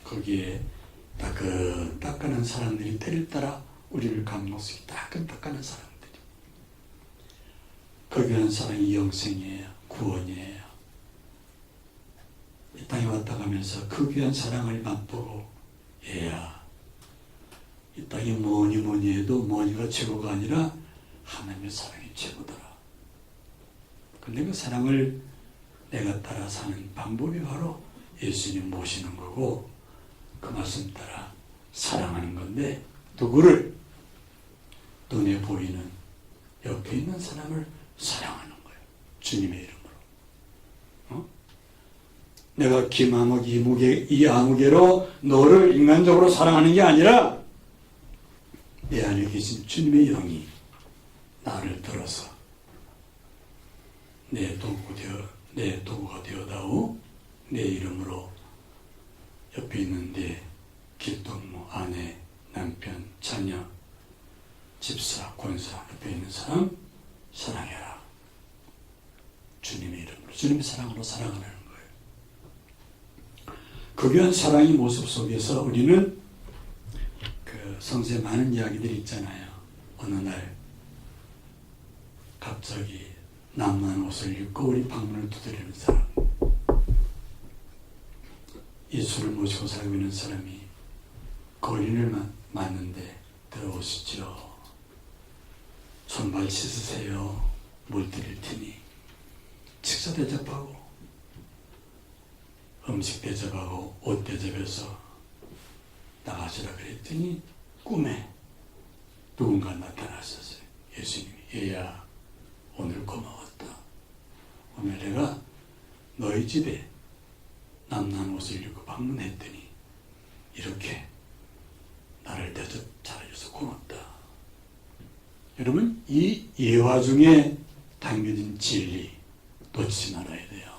Speaker 2: 거기에 따끈따끈한 사람들이 때를 따라 우리를 감동시키고 따끈따끈한 사람들이, 거기에 사랑이 영생이에요. 구원이에요. 이 땅에 왔다 가면서 그 귀한 사랑을 맛보고, 얘야, 이 땅에 뭐니 해도 뭐니가 최고가 아니라 하나님의 사랑이 최고더라. 근데 그 사랑을 내가 따라 사는 방법이 바로 예수님 모시는 거고, 그 말씀 따라 사랑하는 건데, 누구를? 눈에 보이는 옆에 있는 사람을 사랑하는 거예요. 주님의 이름으로. 내가 김아무, 이 아무개로 너를 인간적으로 사랑하는 게 아니라 내 안에 계신 주님의 영이 나를 들어서 내 도구가 되어다오. 내 이름으로 옆에 있는 내 길동무, 아내, 남편, 자녀, 집사, 권사, 옆에 있는 사람 사랑해라. 주님의 이름으로, 주님의 사랑으로 사랑하는 거예요. 그 귀한 사랑의 모습 속에서 우리는 그 성서에 많은 이야기들이 있잖아요. 어느 날 갑자기 남만 옷을 입고 우리 방문을 두드리는 사람, 예수를 모시고 살고 있는 사람이 거린을 맞는데 들어오시죠. 손발 씻으세요. 물 드릴 테니. 식사 대접하고 음식 대접하고 옷 대접해서 나가시라 그랬더니 꿈에 누군가 나타나셨어요. 예수님이, 얘야, 오늘 고마웠다. 오늘 내가 너희 집에 남난 옷을 입고 방문했더니 이렇게 나를 대접 잘해줘서 고맙다. 여러분, 이 예화 중에 담겨진 진리 놓치지 말아야 돼요.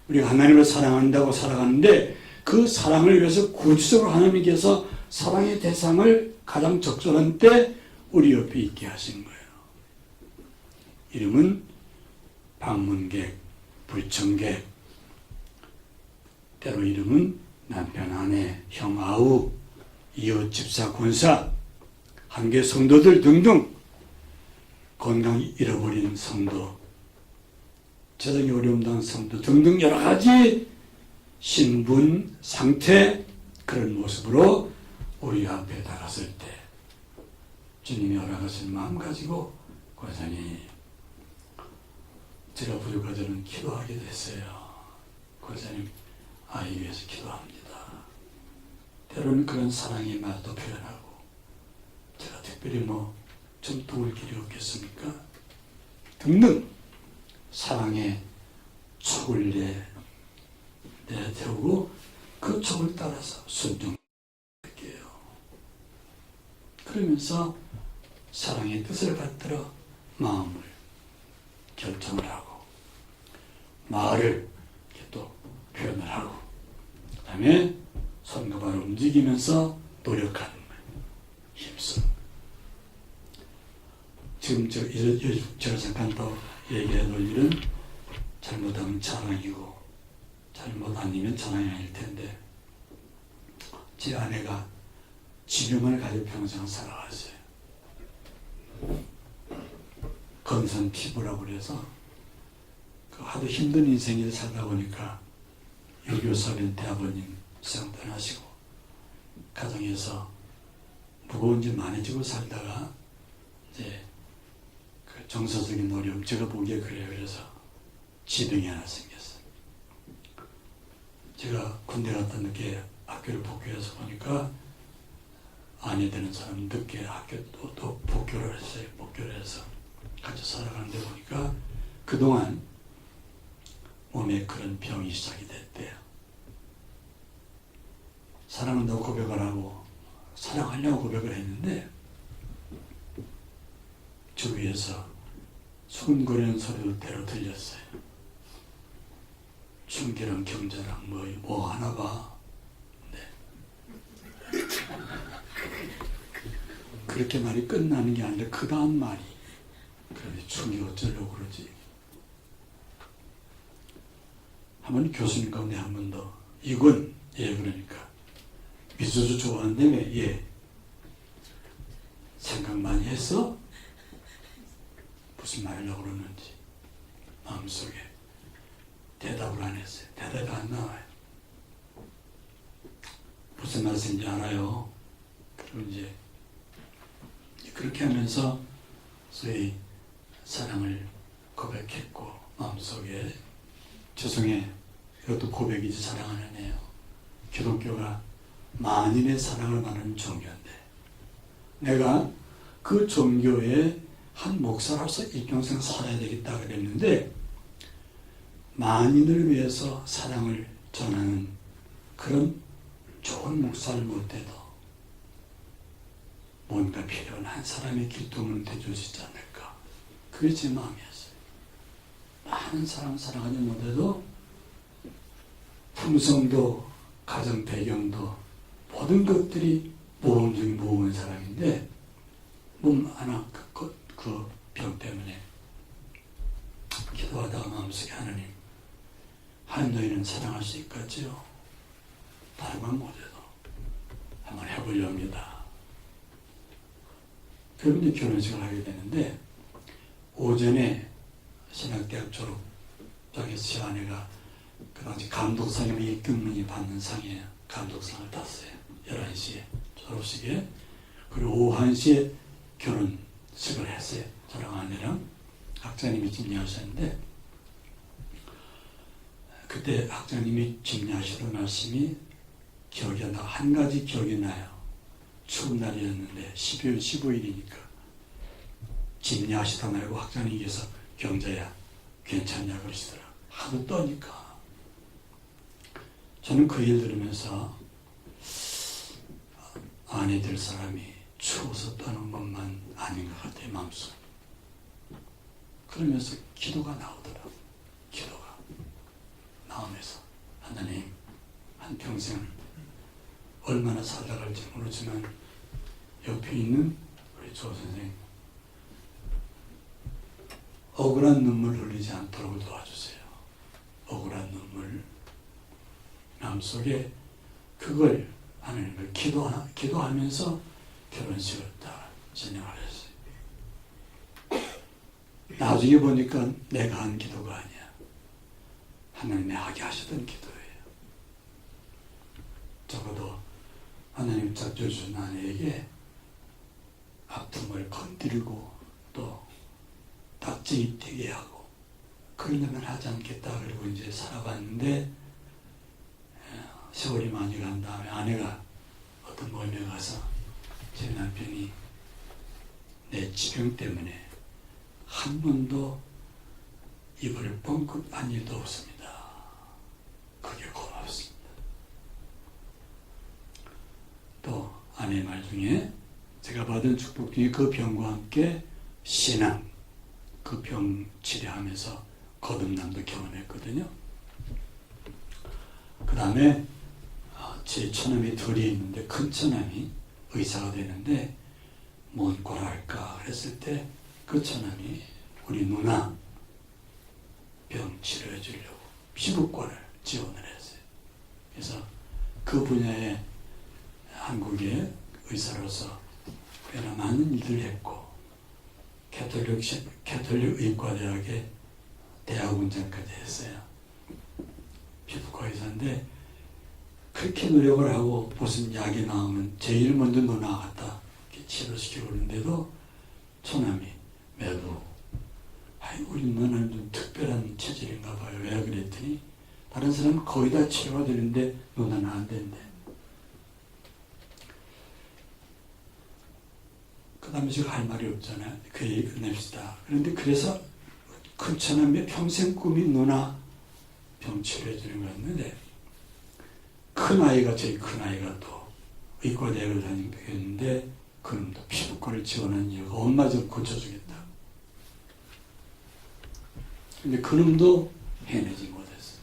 Speaker 2: 우리가 하나님을 사랑한다고 살아가는데 그 사랑을 위해서 구체적으로 하나님께서 사랑의 대상을 가장 적절한 때 우리 옆에 있게 하신 거예요. 이름은 방문객, 불청객, 때로 이름은 남편, 아내, 형, 아우, 이웃, 집사, 권사, 한계 성도들 등등, 건강 잃어버린 성도, 재정이 어려움 당한 성도 등등 여러 가지 신분, 상태, 그런 모습으로 우리 앞에 다가설 때 주님이 허락하신 마음 가지고 권사님, 제가 부족하다는 기도하게 됐어요. 권사님, 아이 위해서 기도합니다. 때로는 그런 사랑의 말도 표현하고, 제가 특별히 좀 도울 길이 없겠습니까? 등등 사랑의 촉을 내태우고 그 촉을 따라서 순종할게요. 그러면서 사랑의 뜻을 받들어 마음을 결정을 하고 말을 또 표현을 하고, 그 다음에 손과 발을 움직이면서 노력하는 거예요. 힘써. 지금 제가 잠깐 더 얘기해 놓을 일은 잘못하면 자랑이고 잘못 아니면 자랑이 아닐 텐데, 제 아내가 지병을 가지고 평생 살아왔어요. 건선 피부라고 그래서 하도 힘든 인생을 살다 보니까 유교사는 대아버님 세상 떠나시고 가정에서 무거운 일 많이 지고 살다가 이제 그 정서적인 어려움, 제가 보기에 그래요. 그래서 지병이 하나 생겼어요. 제가 군대 갔다 늦게 학교를 복귀해서 보니까 아내 되는 사람 늦게 학교 또 복교를 했어요. 복교를 해서 같이 살아가는데 보니까 그동안 몸에 그런 병이 시작이 됐대요. 사랑한다고 고백을 하고 사랑하려고 고백을 했는데 주위에서 수근거리는 소리도 때로 들렸어요. 춘기랑 경자랑 뭐 하나 봐. 네. 그렇게 말이 끝나는 게 아니라 그 다음 말이 그런데 춘기 어쩌려고 그러지. 한번 교수님 가운데 한 번 더 이건 그러니까 미소도 좋아한다며 생각 많이 했어? 무슨 말이라고 그러는지 마음속에 대답을 안 했어요. 대답이 안 나와요. 무슨 말씀인지 알아요. 그럼 이제 그렇게 하면서 소위 사랑을 고백했고 마음속에 죄송해 이것도 고백이지 사랑 안 하네요. 기독교가 만인의 사랑을 말하는 종교인데 내가 그 종교의 한 목사로서 일평생 살아야 되겠다 그랬는데 만인을 위해서 사랑을 전하는 그런 좋은 목사를 못해도 뭔가 필요한 한 사람의 길동은 돼줄 수 있지 않을까. 그게 제 마음이었어요. 많은 사람 사랑하지 못해도 품성도 가정 배경도 모든 것들이 모험 중에 모험한 사람인데 몸 하나 그 병 때문에 기도하다가 마음속에 하나님 너희는 사랑할 수 있겠지요? 다른 건 못해도 한번 해보려 합니다. 그리고 이제 결혼식을 하게 되는데 오전에 신학대학 졸업장에서 제 아내가 그 당시 감독상이면 이경민이 받는 상이에요. 감독상을 땄어요. 11시에 졸업식에. 그리고 오후 1시에 결혼식을 했어요. 저랑 아내랑 학장님이 집례하셨는데 그때 학장님이 집례하시던 말씀이 기억이 안 나고 한 가지 기억이 나요. 추운 날이었는데 12월 15일이니까 집례하시다 말고 학장님께서 경자야 괜찮냐 그러시더라. 하도 떠니까 저는 그 일 들으면서 아내 될 사람이 추워서 떠는 것만 아닌 것 같아요. 마음속. 그러면서 기도가 나오더라고요. 기도가 마음에서 하나님 한평생 얼마나 살아갈지 모르지만 옆에 있는 우리 조 선생님 억울한 눈물 흘리지 않도록 도와주세요. 억울한 눈물 마음속에 그걸 하나님을 기도하면서 결혼식을 다 진행을 했어요. 나중에 보니까 내가 한 기도가 아니야. 하나님이 하게 하시던 기도예요. 적어도 하나님 작정주신 아내에게 아픔을 건드리고 또 딱지이 되게 하고 그러려면 하지 않겠다. 그리고 이제 살아봤는데 세월이 많이 간 다음에 아내가 어떤 모임에 가서 제 남편이 내 지병 때문에 한 번도 입을 뻥끗 한 일도 없습니다. 그게 고맙습니다. 또 아내 말 중에 제가 받은 축복 중에 그 병과 함께 신앙, 그 병 치료하면서 거듭남도 경험했거든요. 그 다음에 제 처남이 둘이 있는데 큰 처남이 의사가 되는데 뭔 꼴 할까 그랬을 때 그 처남이 우리 누나 병 치료해 주려고 피부과를 지원을 했어요. 그래서 그 분야에 한국의 의사로서 꽤나 많은 일을 했고 캐톨릭 의과대학에 대학원장까지 했어요. 피부과 의사인데 그렇게 노력을 하고 무슨 약이 나오면 제일 먼저 누나 갖다 치료시키고 그러는데도 처남이 매도 우리 누나는 좀 특별한 체질인가 봐요. 왜 그랬더니 다른 사람은 거의 다 치료가 되는데 누나는 안 된대. 그 다음에 제가 할 말이 없잖아요. 그 얘기 끝냅시다. 그런데 그래서 큰 처남의 평생 꿈이 누나 병 치료해 주는 거였는데 그 큰 아이가, 제일 큰 아이가 또 의과대학을 다니는데 그놈도 피부과를 지원한 이유가 엄마 좀 고쳐주겠다. 근데 그놈도 해내지 못했어요.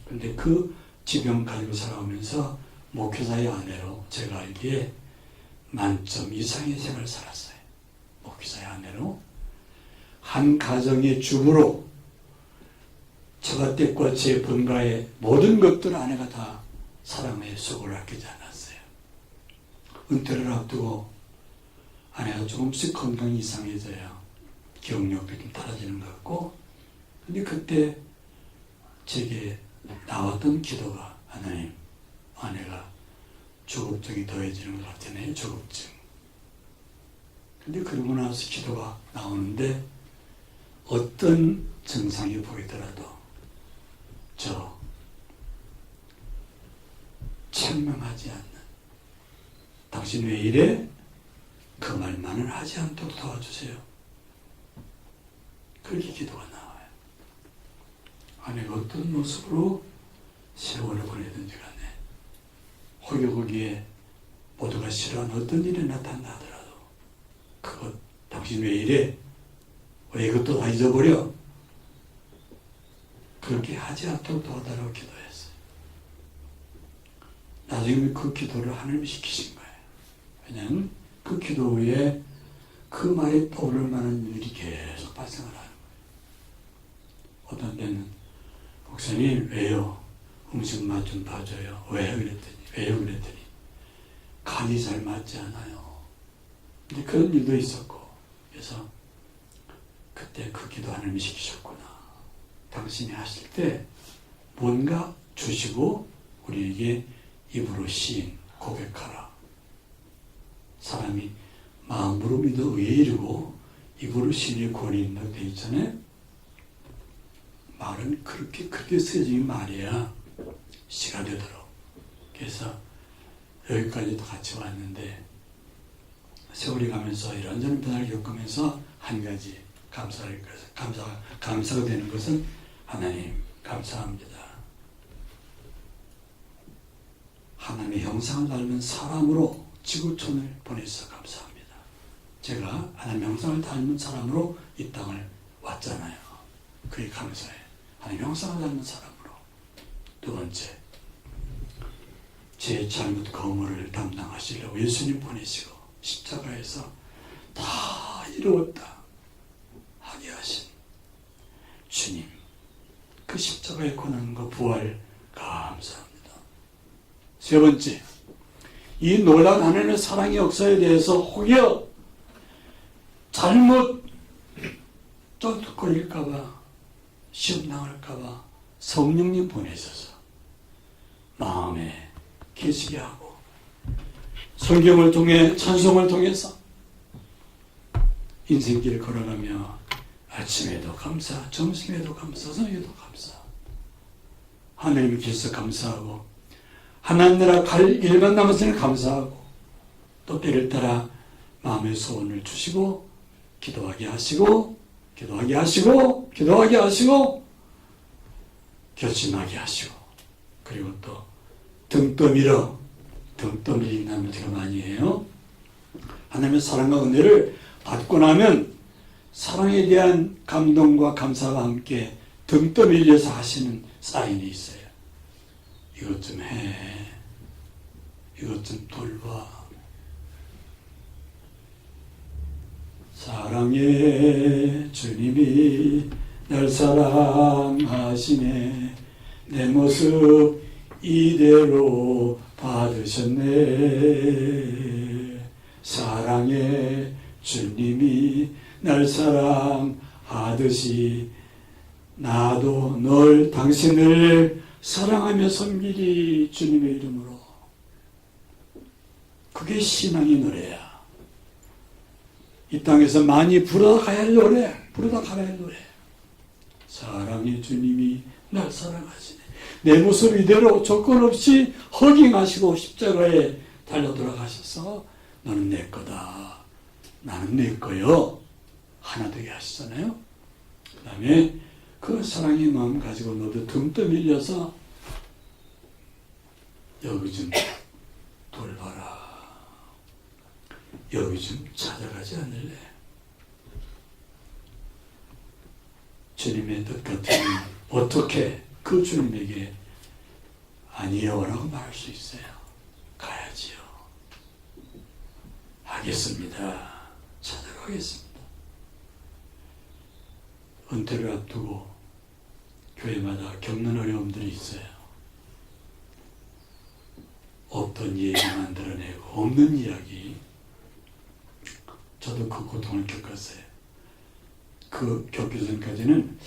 Speaker 2: 근데 그 지병 가지고 살아오면서 목회자의 아내로 제가 알기에 만점 이상의 생활을 살았어요. 목회자의 아내로. 한 가정의 주부로 처가댁과 제 본가의 모든 것들 아내가 다 사랑의 속을 아끼지 않았어요. 은퇴를 앞두고 아내가 조금씩 건강이 이상해져요. 기억력도 좀 떨어지는 것 같고. 근데 그때 제게 나왔던 기도가 하나님, 아내가 조급증이 더해지는 것 같으네요. 조급증. 근데 그러고 나서 기도가 나오는데 어떤 증상이 보이더라도 저 책망하지 않는, 당신 왜 이래? 그 말만은 하지 않도록 도와주세요. 그렇게 기도가 나와요. 아내가 어떤 모습으로 세월을 보내든지 간에 혹여 거기에 모두가 싫어하는 어떤 일이 나타나더라도 그것 당신 왜 이래? 왜 이것도 다 잊어버려? 그렇게 하지 않도록 도와달라고 기도했어요. 나중에 그 기도를 하나님이 시키신 거예요. 왜냐하면 그 기도 후에 그 말에 떠오를 만한 일이 계속 발생을 하는 거예요. 어떤 때는 목사님 왜요? 음식 맛 좀 봐줘요. 왜 그랬더니 왜요? 그랬더니 간이 잘 맞지 않아요. 근데 그런 일도 있었고, 그래서 그때 그 기도 하나님이 시키셨구나. 당신이 하실 때 뭔가 주시고 우리에게 입으로 시인 고백하라. 사람이 마음으로 믿어 의에 이르고 입으로 시인의 권위 있다고 되어 있잖아요. 말은 그렇게 쓰여진 말이야 시가 되도록. 그래서 여기까지도 같이 왔는데 세월이 가면서 이런저런 변화를 겪으면서 한 가지 감사가 되는 것은 하나님 감사합니다. 하나님의 형상을 닮은 사람으로 지구촌을 보내서 감사합니다. 제가 하나님의 형상을 닮은 사람으로 이 땅을 왔잖아요. 그게 감사해요. 하나님의 형상을 닮은 사람으로. 두 번째, 제 잘못 거물을 담당하시려고 예수님 보내시고 십자가에서 다 이루었다 하게 하신 주님, 그 십자가의 고난과 부활 감사합니다. 세 번째, 이 놀라운 하나님의 사랑의 역사에 대해서 혹여 잘못 쫀득거릴까봐, 시험 당할까봐 성령님 보내셔서 마음에 계시게 하고 성경을 통해 찬송을 통해서 인생길을 걸어가며 아침에도 감사, 점심에도 감사, 저녁에도 감사, 하나님께서 감사하고 하나님 나라 갈 일만 남았으니 감사하고 또 때를 따라 마음의 소원을 주시고 기도하게 하시고 기도하게 하시고 기도하게 하시고 결심하게 하시고, 그리고 또 등 떠밀리는 하면 제가 많이 해요. 하나님의 사랑과 은혜를 받고 나면 사랑에 대한 감동과 감사와 함께 등 떠밀려서 하시는 사인이 있어요. 이것 좀 해, 이것 좀 돌봐. 사랑의 주님이 날 사랑하시네, 내 모습 이대로 받으셨네. 사랑의 주님이 날 사랑하듯이 나도 널 당신을 사랑하며 섬기리 주님의 이름으로. 그게 신앙의 노래야. 이 땅에서 많이 부르다 가야 할 노래, 부르다 가야 할 노래. 사랑의 주님이 날 사랑하시네, 내 모습 이대로 조건 없이 허깅하시고 십자가에 달려 돌아가셔서 너는 내 거다, 나는 내 거요 하나 되게 하시잖아요. 그 다음에 그 사랑의 마음 가지고 너도 등 떠밀려서 여기 좀 돌봐라. 여기 좀 찾아가지 않을래? 주님의 뜻 같으면 어떻게 그 주님에게 아니요라고 말할 수 있어요? 가야지요. 하겠습니다. 찾아가겠습니다. 은퇴를 앞두고 교회마다 겪는 어려움들이 있어요. 없던 얘기 만들어내고 없는 이야기. 저도 그 고통을 겪었어요. 그 겪기 전까지는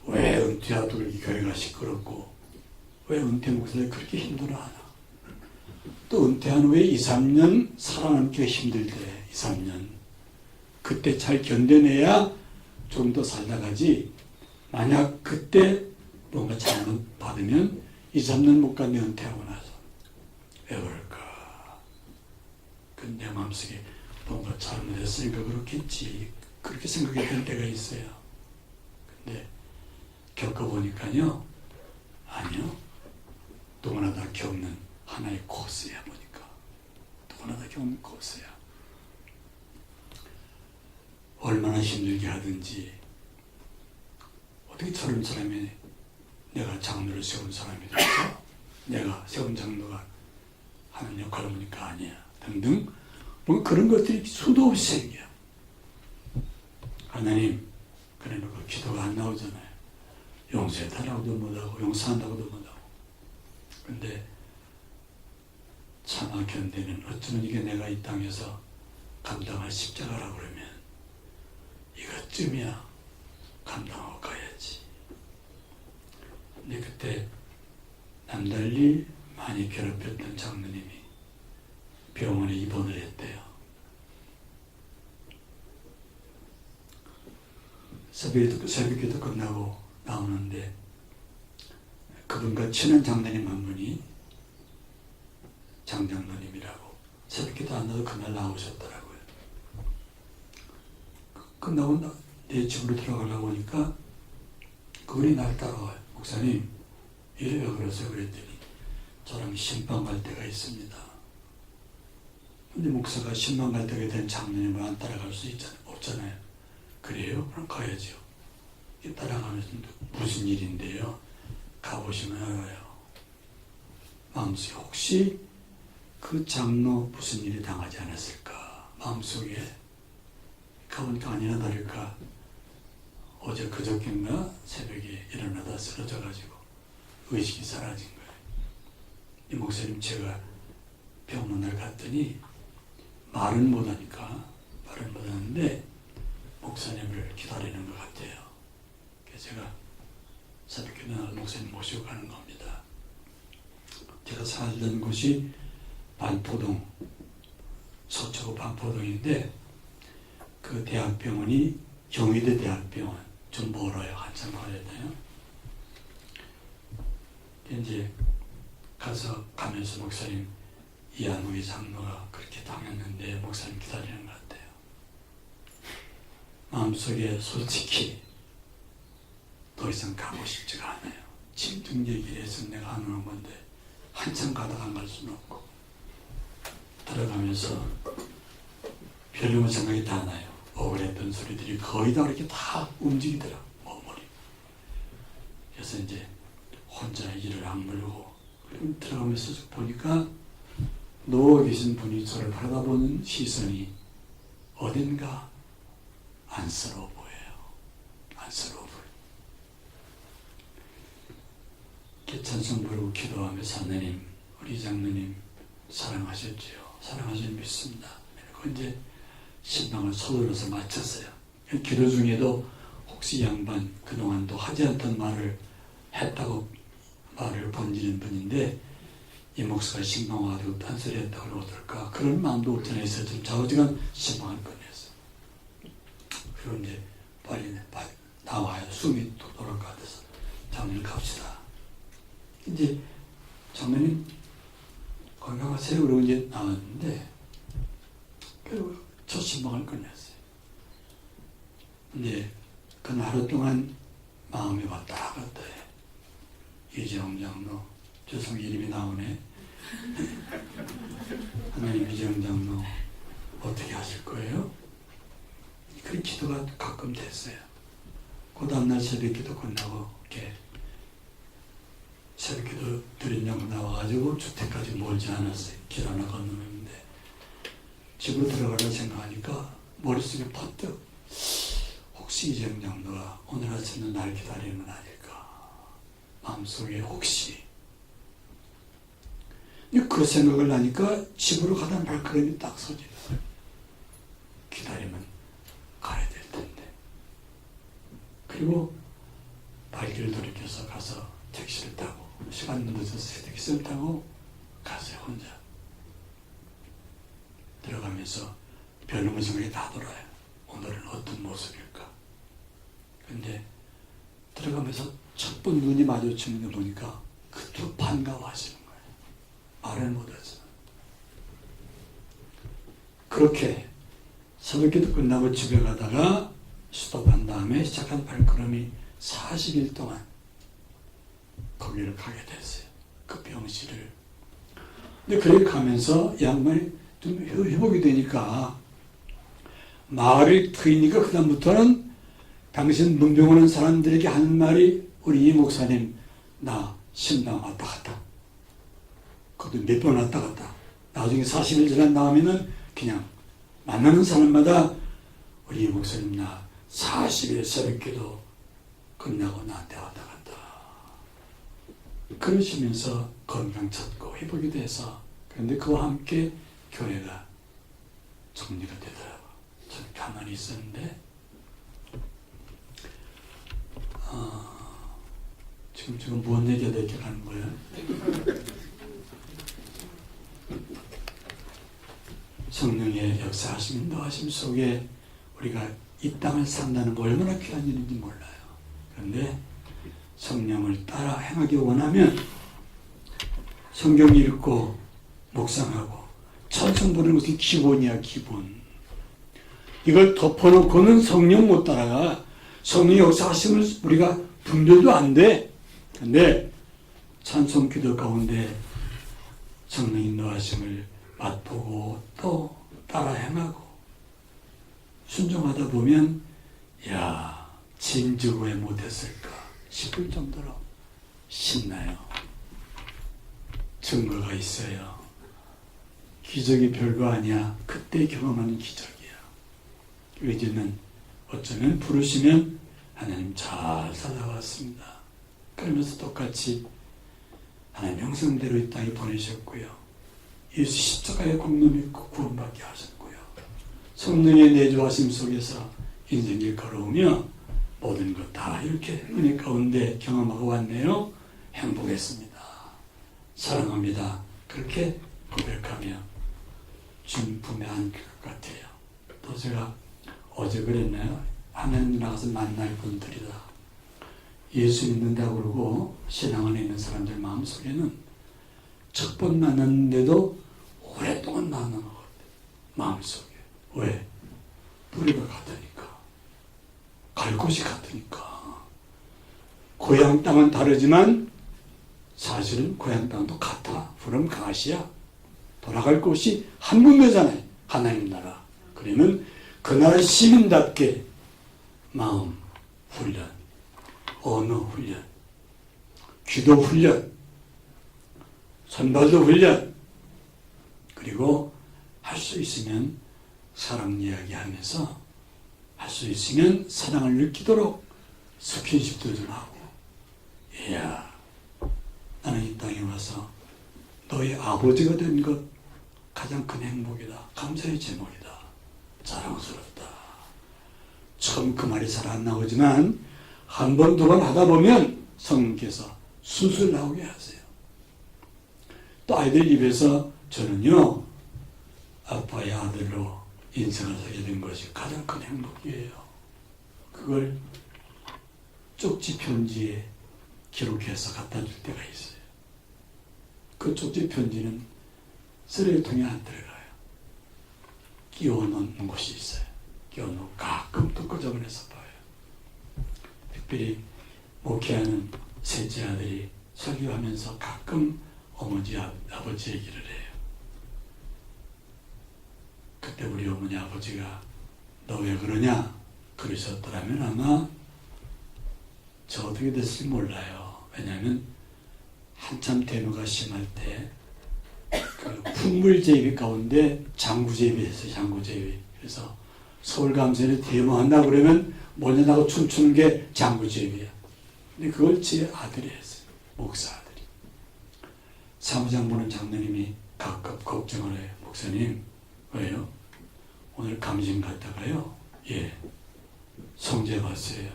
Speaker 2: 왜 은퇴 앞두고 이렇게 교회가 시끄럽고 왜 은퇴 목사들이 그렇게 힘들어하나. 또 은퇴한 후에 2, 3년 살아남기가 힘들대. 2, 3년. 그때 잘 견뎌내야 좀 더 살다가지. 만약 그때 뭔가 잘못 받으면 2, 3년 못 갔네. 은퇴하고 나서. 왜 그럴까? 내 마음속에 뭔가 잘못했으니까 그렇겠지. 그렇게 생각했던 때가 있어요. 근데 겪어보니까요. 아니요. 누구나 다 겪는 하나의 코스야 보니까. 누구나 다 겪는 코스야. 얼마나 힘들게 하든지 어떻게 저런 사람이 내가 장로를 세운 사람이 됐어? 내가 세운 장로가 하는 역할을 보니까 아니야. 등등 뭐 그런 것들이 수도 없이 생겨. 하나님 그래놓고 기도가 안 나오잖아요. 용서해달라고도 못하고 용서한다고도 못하고. 근데 참아 견디는 어쩌면 이게 내가 이 땅에서 감당할 십자가라고 그러면 이것쯤이야 감당하고 가야지. 근데 그때 남달리 많이 괴롭혔던 장로님이 병원에 입원을 했대요. 새벽기도 끝나고 나오는데 그분과 친한 장로님 한 분이 장장로님이라고 새벽기도 안 나도 그날 나오셨더라고요. 끝나고 내 집으로 들어가려고 하니까 그분이 날 따라와요. 목사님 이래 왜 그러세요? 그랬더니 저랑 신방 갈 때가 있습니다. 근데 목사가 신방 갈 때가 된 장로님을 안 따라갈 수 없잖아요. 그래요? 그럼 가야죠. 따라가면서 무슨 일인데요? 가보시면 알아요. 마음속에 혹시 그 장로 무슨 일이 당하지 않았을까? 마음속에 가보니까 아니나 다를까 어제 그저께인가 새벽에 일어나다 쓰러져가지고 의식이 사라진 거예요. 이 목사님 제가 병원을 갔더니 말은 못하니까 말은 못하는데 목사님을 기다리는 것 같아요. 그래서 제가 새벽에 목사님 모시고 가는 겁니다. 제가 살던 곳이 반포동, 서초구 반포동인데 그 대학병원이 경희대 대학병원 좀 멀어요. 한참 가야 돼요. 이제 가면서 목사님 이한우의 장로가 그렇게 당했는데 목사님 기다리는 것 같아요. 마음속에 솔직히 더 이상 가고 싶지가 않아요. 짐등 얘기를 해서 내가 안 오는 건데 한참 가다가 안 갈 수는 없고 들어가면서 별로 생각이 다 나요. 억울했던 소리들이 거의 다 이렇게 다 움직이더라. 머리. 그래서 이제 혼자 이를 악물고 들어가면서 보니까 누워 계신 분이 저를 바라보는 시선이 어딘가 안쓰러워 보여요. 안쓰러워 보여요. 찬송 부르고 기도하면서 하나님, 우리 장로님 사랑하셨지요. 사랑하시는 믿습니다. 그리고 이제 신방을 서둘러서 마쳤어요. 기도 중에도 혹시 양반 그동안도 하지 않던 말을 했다고 말을 번지는 분인데 이 목사가 신방 와가지고 딴소리 했다고 그러면 어떨까? 그런 마음도 없잖아요. 좀 좌우지간 신방을 끝냈어. 그리고 이제 빨리 나와야 숨이 또 돌아올 것 같아서 장로님 갑시다. 이제 장로님 거기 가세요. 그러고 이제 나왔는데 그리고 첫 신방을 끝냈어요. 이제 그 하루 동안 마음이 왔다 갔다 해. 이재홍 장로, 죄송 이름이 나오네. 하나님 이정장로 어떻게 하실 거예요? 그런 기도가 가끔 됐어요. 그 다음날 새벽기도 끝나고 이렇게 새벽기도 드리려고 나와가지고 주택까지 멀지 않았어요. 길 하나 건너는데 집으로 들어가려 생각하니까 머릿속에 퍼뜩 혹시 이정장로가 오늘 아침에 날 기다리는 건 아닐까. 마음속에 혹시. 그 생각을 하니까 집으로 가다 발걸음이 딱 서지더라고요. 기다리면 가야 될 텐데. 그리고 발길을 돌이켜서 가서 택시를 타고 시간 늦어서 택시를 타고 가세요. 혼자 들어가면서 별놈의 생각이 다 돌아요. 오늘은 어떤 모습일까. 근데 들어가면서 첫 번 눈이 마주치는 거 보니까 그토록 반가워하시는 거예요. 말을 못하지만. 그렇게 새벽기도 끝나고 집에 가다가 스톱한 다음에 시작한 발걸음이 40일 동안 거기를 가게 됐어요. 그 병실을. 근데 그렇게 가면서 양반이 좀 회복이 되니까 마을을 트이니까 그다음부터는 당신 문병하는 사람들에게 하는 말이 우리 이 목사님 나 신당 왔다 갔다. 그것도 몇 번 왔다 갔다. 나중에 40일 지난 다음에는 그냥 만나는 사람마다 우리 이 목사님 나 40일 새벽기도 끝나고 나한테 왔다 갔다. 그러시면서 건강 찾고 회복이 돼서 그런데 그와 함께 교회가 정리가 되더라고요. 저는 가만히 있었는데 지금 뭔 얘기가 이렇게 가는 거예요? 성령의 역사하심, 인도하심 속에 우리가 이 땅을 산다는 거 얼마나 귀한 일인지 몰라요. 그런데 성령을 따라 행하기 원하면 성경 읽고 묵상하고 찬송 부르는 것은 기본이야, 기본. 이걸 덮어놓고는 성령 못 따라가. 성령의 역사하심을 우리가 분별도 안 돼. 근데 찬송 기도 가운데 성령 인도하심을 맛보고 또 따라 행하고 순종하다 보면 야, 진즉 왜 못했을까 싶을 정도로 신나요. 증거가 있어요. 기적이 별거 아니야. 그때 경험하는 기적이야. 이제는 어쩌면 부르시면 하나님 잘 살아왔습니다. 그러면서 똑같이 하나님 형성대로 이 땅에 보내셨고요. 예수 십자가의 공로 믿고 구원받게 하셨고요. 성령의 내주하심 속에서 인생을 걸어오며 모든 것 다 이렇게 은혜 가운데 경험하고 왔네요. 행복했습니다. 사랑합니다. 그렇게 고백하며 주님 품에 안길 것 같아요. 또 제가 어제 그랬나요? 하나님 나가서 만날 분들이다. 예수 믿는다고 그러고 신앙 안에 있는 사람들 마음속에는 첫 번 만났는데도 오랫동안 만나는 것 같아요. 마음속에. 왜? 뿌리가 같으니까. 갈 곳이 같으니까. 고향 땅은 다르지만 사실은 고향 땅도 같아. 그럼 가시야. 돌아갈 곳이 한 군데잖아요. 하나님 나라. 그러면 그 나라 시민답게 마음 훈련, 언어 훈련, 기도 훈련, 선발도 훈련, 그리고 할 수 있으면 사랑 이야기하면서 할 수 있으면 사랑을 느끼도록 스킨십도 좀 하고, 이야, 나는 이 땅에 와서 너의 아버지가 된 것 가장 큰 행복이다. 감사의 제목이다. 자랑스럽다. 처음 그 말이 잘 안 나오지만 한 번, 두 번 하다 보면 성령께서 술술 나오게 하세요. 또 아이들 입에서 저는요, 아빠의 아들로 인생을 살게 된 것이 가장 큰 행복이에요. 그걸 쪽지 편지에 기록해서 갖다 줄 때가 있어요. 그 쪽지 편지는 쓰레기통에 안 들어가요. 끼워 넣는 곳이 있어요. 끼워 넣고 가끔 또 끄적여내서 봐요. 특별히 목회하는 셋째 아들이 설교하면서 가끔 어머니 아버지 얘기를 해요. 그때 우리 어머니 아버지가 너 왜 그러냐 그러셨더라면 아마 저 어떻게 됐을지 몰라요. 왜냐하면 한참 대노가 심할 때 그 풍물제비 가운데 장구제비 했어요. 장구제비. 그래서 서울감사에 데모한다 그러면 몰려나고 춤추는 게 장구제비야. 근데 그걸 제 아들이 했어요. 목사 아들이. 사무장 보는 장로님이 가끔 걱정을 해요. 목사님 왜요? 오늘 감신 갔다가요. 예. 성제 봤어요.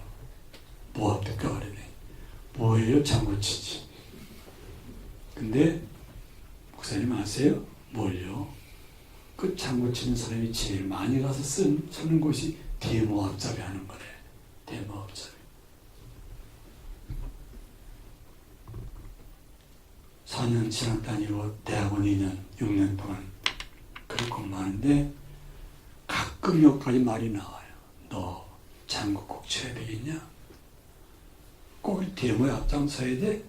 Speaker 2: 뭐 합니까? 그러네. 뭐예요? 장구치지. 근데 목사님 아세요? 뭘요? 그 장구 치는 사람이 제일 많이 가서 서는 곳이 대모합잡이 하는 거래. 대모합잡이. 4년 신학 다니고 대학원 2년, 6년 동안 그렇게 공부하는데 가끔 여기까지 말이 나와요. 너 장구 꼭 쳐야 되겠냐? 꼭 대모에 앞장서야 돼?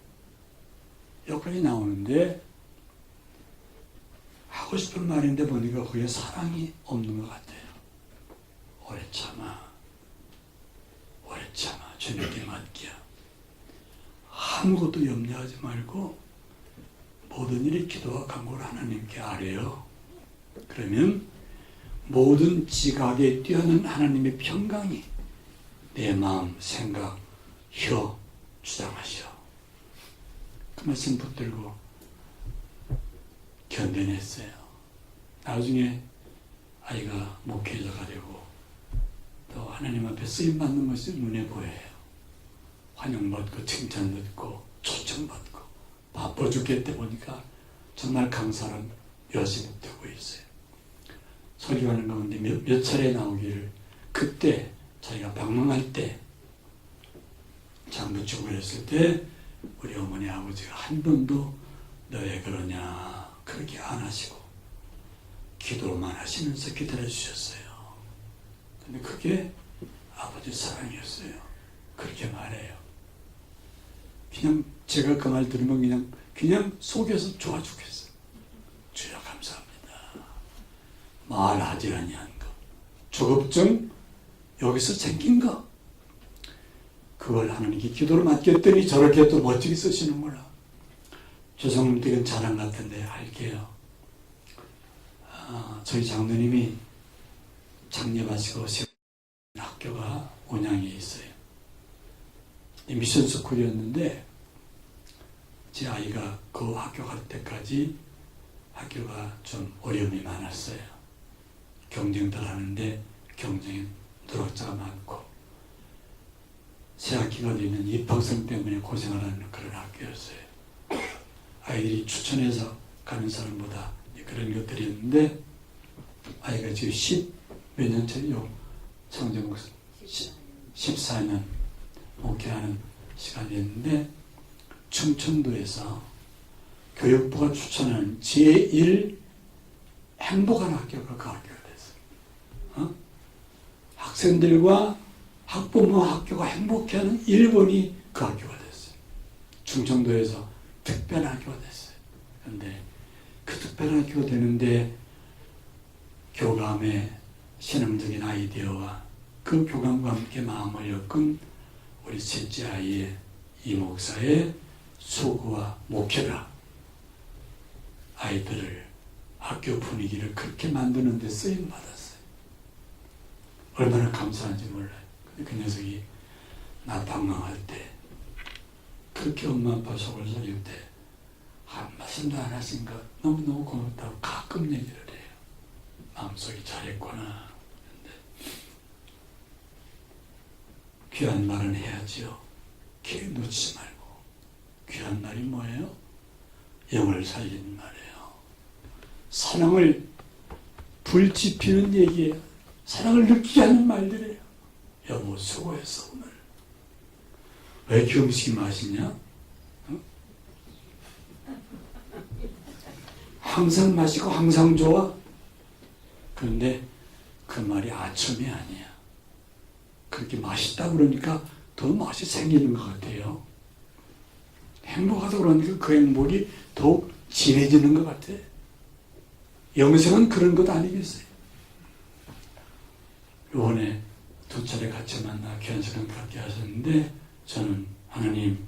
Speaker 2: 여기까지 나오는데 하고 싶은 말인데 보니까 그게 사랑이 없는 것 같아요. 오래 참아. 오래 참아. 주님께 맡겨. 아무것도 염려하지 말고 모든 일이 기도와 간구를 하나님께 아뢰요. 그러면 모든 지각에 뛰어난 하나님의 평강이 내 마음, 생각, 혀 주장하시오. 그 말씀 붙들고 견뎌냈어요. 나중에 아이가 목회자가 되고 또 하나님 앞에 쓰임받는 것이 눈에 보여요. 환영받고 칭찬받고 초청받고 바빠 죽겠다 보니까 정말 감사한 여신이 되고 있어요. 설교하는 가운데 몇 차례 나오기를 그때 자기가 방문할 때 장로 축을 했을 때 우리 어머니 아버지가 한 번도 너 왜 그러냐 그렇게 안 하시고 기도만 하시면서 기다려 주셨어요. 근데 그게 아버지 사랑이었어요. 그렇게 말해요. 그냥 제가 그 말 들으면 그냥 속에서 좋아 죽겠어요. 주여 감사합니다. 말하지 아니한 것, 조급증 여기서 생긴 것, 그걸 하나님께 기도를 맡겼더니 저렇게 또 멋지게 쓰시는 거라. 조상님들은 자랑 같은데 할게요. 저희 장로님이 장례하시고 학교가 온양에 있어요. 미션 스쿨이었는데 제 아이가 그 학교 갈 때까지 학교가 좀 어려움이 많았어요. 경쟁들 하는데 경쟁에 누락자가 많고 새 학기가 되면 입학생 때문에 고생을 하는 그런 학교였어요. 아이들이 추천해서 가는 사람보다 그런 것들이었는데 아이가 지금 10몇 년째요. 청정 14년 목회하는 시간이었는데 충청도에서 교육부가 추천하는 제1 행복한 학교가 그 학교가 됐어요. 학생들과 학부모 학교가 행복해하는 1번이 그 학교가 됐어요. 충청도에서 특별한 학교가 됐어요. 그런데 그 특별한 학교가 되는데 교감의 신앙적인 아이디어와 그 교감과 함께 마음을 엮은 우리 셋째 아이의 이 목사의 소구와 목회가 아이들을 학교 분위기를 그렇게 만드는 데 쓰임받았어요. 얼마나 감사한지 몰라요. 근데 그 녀석이 나 방황할 때 그렇게 엄마 아빠 속을 썩일 때 한 말씀도 안 하신 것 너무너무 고맙다고 가끔 얘기를 해요. 마음속이 잘했구나. 귀한 말은 해야지요. 기회 놓치지 말고. 귀한 말이 뭐예요? 영을 살리는 말이에요. 사랑을 불지피는 얘기예요. 사랑을 느끼게 하는 말들이에요. 여보 수고했어 오늘. 왜 이렇게 음식이 맛있냐? 항상 맛있고 항상 좋아? 그런데 그 말이 아첨이 아니야. 그렇게 맛있다 그러니까 더 맛이 생기는 것 같아요. 행복하다 그러니까 그 행복이 더욱 진해지는 것 같아. 영생은 그런 것 아니겠어요? 이번에 두 차례 같이 만나 귀한 시간 갖게 하셨는데 저는 하나님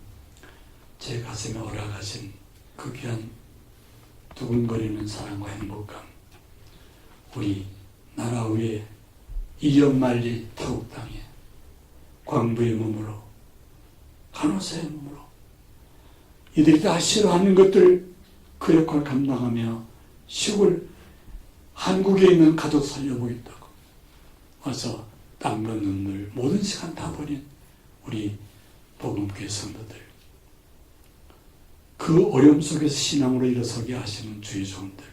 Speaker 2: 제 가슴에 허락하신 그 귀한 두근거리는 사랑과 행복감, 우리 나라 위에 이연말리 태국 땅에 광부의 몸으로 간호사의 몸으로 이들이 다 싫어하는 것들 그 역할을 감당하며 시골 한국에 있는 가족 살려보겠다고 와서 땀과 눈물 모든 시간 다 버린 우리 복음교회 성도들, 그 어려움 속에서 신앙으로 일어서게 하시는 주의 종들,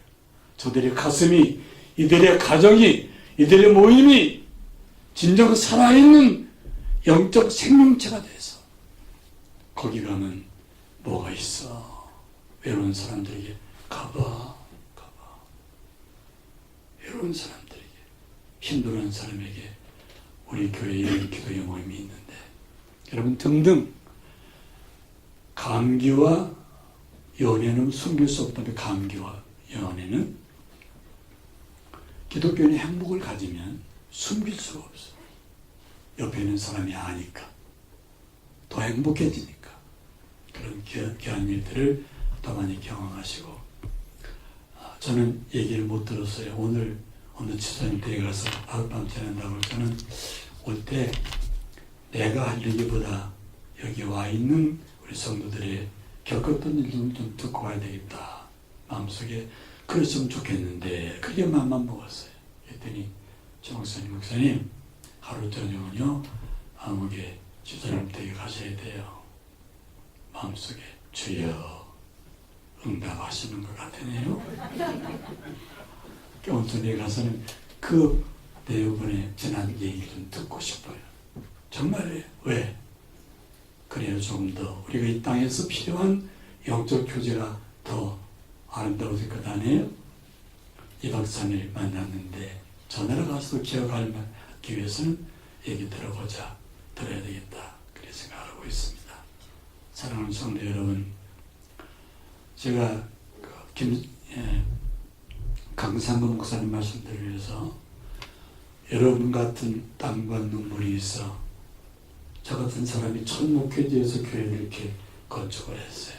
Speaker 2: 저들의 가슴이, 이들의 가정이, 이들의 모임이 진정 살아있는 영적 생명체가 돼서 거기 가면 뭐가 있어? 외로운 사람들에게 가봐. 외로운 사람들에게, 힘들어하는 사람에게 우리 교회에 이런 기도의 모임이 있는데, 여러분 등등 감기와 연애는 숨길 수 없다면 감기와 연애는 기독교인의 행복을 가지면 숨길 수가 없어. 옆에 있는 사람이 아니까 더 행복해지니까 그런 귀한 일들을 더 많이 경험하시고, 저는 얘기를 못 들었어요. 오늘 어느 지사님 댁에 가서 하룻밤 지낸다고 저는 올 때 내가 할 얘기보다 여기 와 있는 우리 성도들의 겪었던 일좀 좀 듣고 가야 되겠다 마음속에 그랬으면 좋겠는데 그게 마음만 먹었어요. 그랬더니 정목사님, 목사님 하루 저녁은요 아무개 지사님 댁에 가셔야 돼요. 마음속에 주여 응답하시는 것 같으네요. 온천에 가서는 그 내용분의 지난 얘기를 좀 듣고 싶어요. 정말이에요. 왜? 그래야 좀 더 우리가 이 땅에서 필요한 영적 교제가 더 아름다워질 것 아니에요? 이 박사님을 만났는데 전화를 가서 기억하기 위해서는 얘기 들어야 되겠다. 그렇게 생각하고 있습니다. 사랑하는 성도 여러분, 제가 강상구 목사님 말씀드리기 위해서 여러분 같은 땀과 눈물이 있어 저 같은 사람이 첫 목회지에서 교회를 이렇게 건축을 했어요.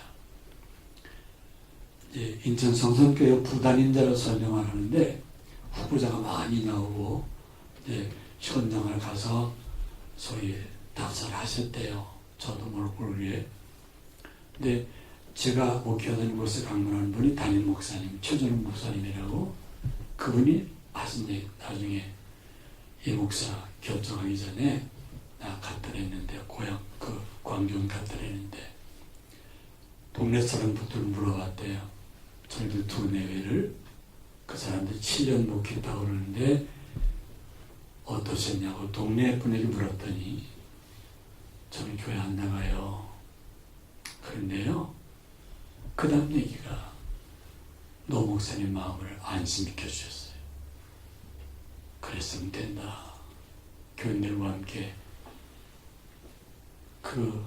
Speaker 2: 이제 인천 성선교회 부단임자로 설명을 하는데 후보자가 많이 나오고 이제 현장을 가서 소위 답사를 하셨대요. 저도 모르게. 근데 제가 목회하던 곳에 방문하는 분이 담임 목사님, 최준호 목사님이라고, 그분이 하신 얘기, 나중에 이 목사 결정하기 전에 나 갔다 했는데, 고향 그 광주에 갔다 했는데 동네 사람부터 물어봤대요. 저희들 두 내외를 그 사람들이 7년 목회했다고 그러는데 어떠셨냐고 동네 분에게 물었더니 저는 교회 안 나가요. 그런데요, 그 다음 얘기가 노 목사님 마음을 안심시켜 주셨어요. 그랬으면 된다. 교인들과 함께 그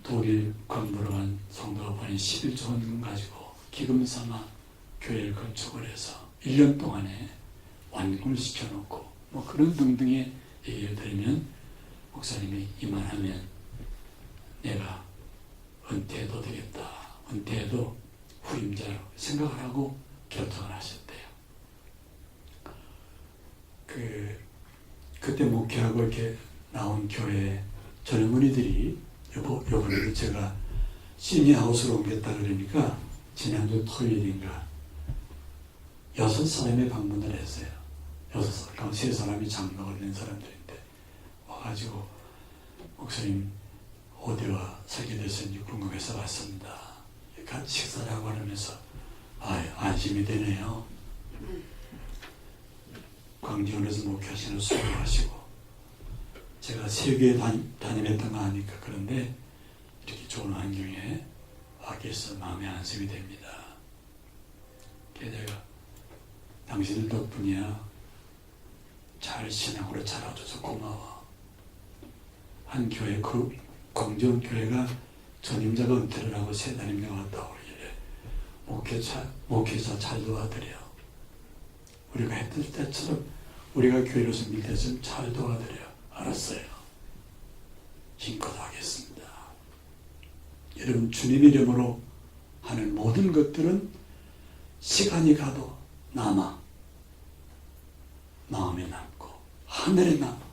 Speaker 2: 독일 광부로 간 성도가 보낸 11조 원금 가지고 기금 삼아 교회를 건축을 해서 1년 동안에 완공을 시켜놓고 뭐 그런 등등의 얘기를 들으면 목사님이 이만하면 내가 은퇴해도 되겠다. 은퇴해도 후임자로 생각을 하고 결정을 하셨대요. 그때 목회하고 이렇게 나온 교회 젊은이들이 요번에도 제가 시니하우스로 옮겼다 그러니까 지난주 토요일인가 6사람이 방문을 했어요. 6사람, 가운데 3사람이 장로가 된 사람들인데 와가지고 목사님 어디와 살게 됐는지 궁금해서 왔습니다. 같이 식사를 하고 하면서 안심이 되네요. 광지원에서 목회하시는 수고하시고 제가 세계에 다니랬던 거 아니까 그런데 이렇게 좋은 환경에 와 계셔서 마음에 안심이 됩니다. 내가 당신들 덕분이야. 잘 신앙으로 자라줘서 고마워. 한 교회, 그 광주원 교회가 전임자가 은퇴를 하고 새 담임자가 왔다고 그러길래 목회자 잘 도와드려. 우리가 했을 때처럼 우리가 교회로서 밀대좀 잘 도와드려. 알았어요. 힘껏 하겠습니다. 여러분 주님 이름으로 하는 모든 것들은 시간이 가도 남아. 마음에 남고 하늘에 남아.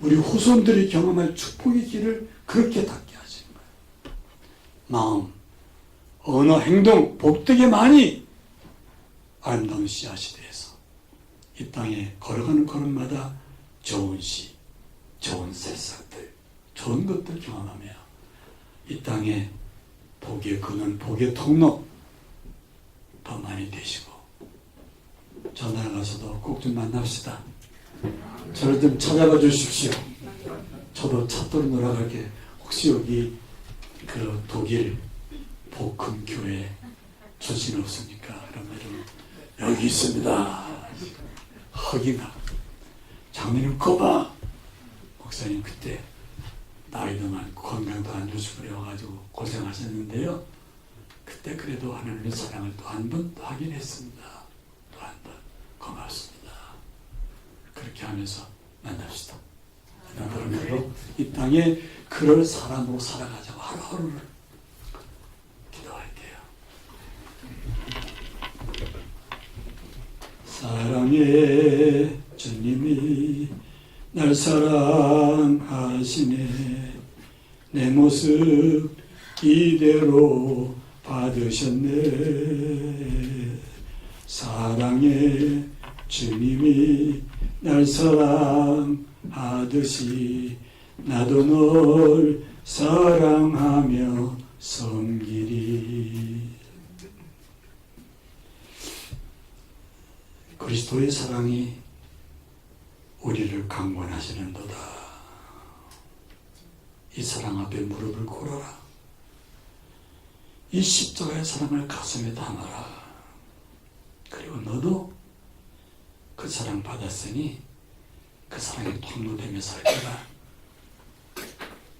Speaker 2: 우리 후손들이 경험할 축복의 길을 그렇게 닿게 하시는 거예요. 마음, 언어, 행동, 복되게 많이 아름다운 씨앗이 되어서 이 땅에 걸어가는 걸음마다 좋은 씨, 좋은 새싹들, 좋은 것들 경험하며 이 땅에 복의 근원, 복의 통로 더 많이 되시고 전화를 가서도 꼭 좀 만납시다. 저를 좀 찾아봐 주십시오. 저도 찾도록 놀아갈게. 혹시 여기 그 독일 복음교회 출신 없습니까? 그러면 여기 있습니다. 허기가 장로님 거봐. 목사님 그때 나이도 많고 건강도 안 좋으시고 그래가지고 고생하셨는데요. 그때 그래도 하나님의 사랑을 또 한 번 또 확인했습니다. 또 한 번 고맙습니다. 그렇게 하면서 만납시다. 그러므로 이 땅에 그럴 사람으로 살아가자고 하루하루를 기도할게요. 사랑의 주님이 날 사랑하시네. 내 모습 이대로 받으셨네. 사랑의 주님이 날 사랑하듯이 나도 널 사랑하며 섬기리. 그리스도의 사랑이 우리를 강권하시는도다. 이 사랑 앞에 무릎을 꿇어라. 이 십자가의 사랑을 가슴에 담아라. 그리고 너도 그 사랑 받았으니 그 사랑에 통로되며 살 거라.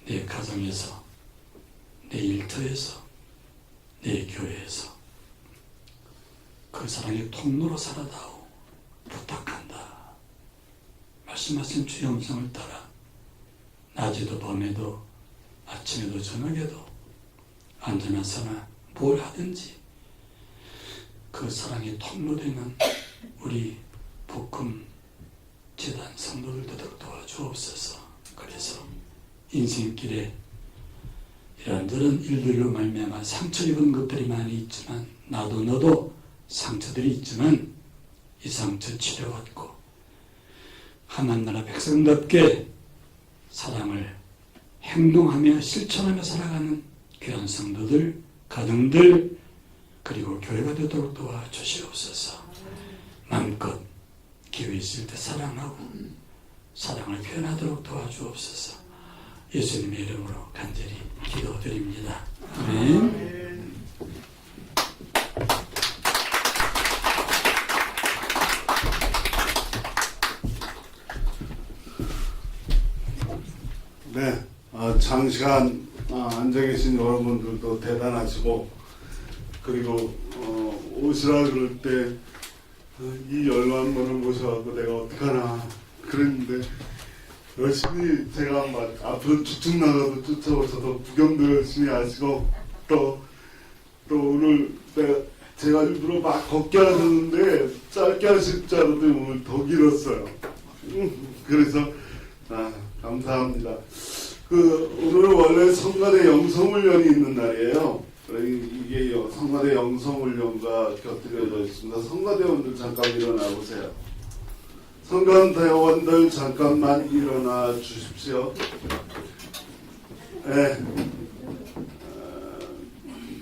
Speaker 2: 내 가정에서, 내 일터에서, 내 교회에서 그 사랑의 통로로 살아다오. 부탁한다. 말씀하신 주의 음성을 따라 낮에도 밤에도 아침에도 저녁에도 안전한 사나 뭘 하든지 그 사랑의 통로되는 우리 복음 재단 성도들 되도록 도와주옵소서. 그래서 인생길에 이런저런 일들로 말미암아 상처 입은 것들이 많이 있지만 나도 너도 상처들이 있지만 이 상처 치료받고 하나나라 백성답게 사랑을 행동하며 실천하며 살아가는 귀한 성도들, 가정들 그리고 교회가 되도록 도와주시옵소서. 마음껏 기회 있을 때 사랑하고 사랑을 표현하도록 도와주옵소서. 예수님의 이름으로 간절히 기도드립니다. 아멘.
Speaker 1: 네, 장시간 앉아 계신 여러분들도 대단하시고 그리고 오시라 그럴 때 이 열만 분을 모셔갖고 내가 어떡하나 그랬는데 열심히 제가 막 앞으로 쭉쭉 나가도 쫓아오셔서 구경도 열심히 하시고 또 오늘 제가 일부러 막 걷게 하셨는데 짧게 하실 줄 알았더니 오늘 더 길었어요. 그래서 감사합니다. 오늘은 원래 성가대 영성훈련이 있는 날이에요. 이게 성가대 영성훈련과 곁들여져 있습니다. 성가대원들 잠깐 일어나 보세요. 성가대원들 잠깐만 일어나 주십시오. 네.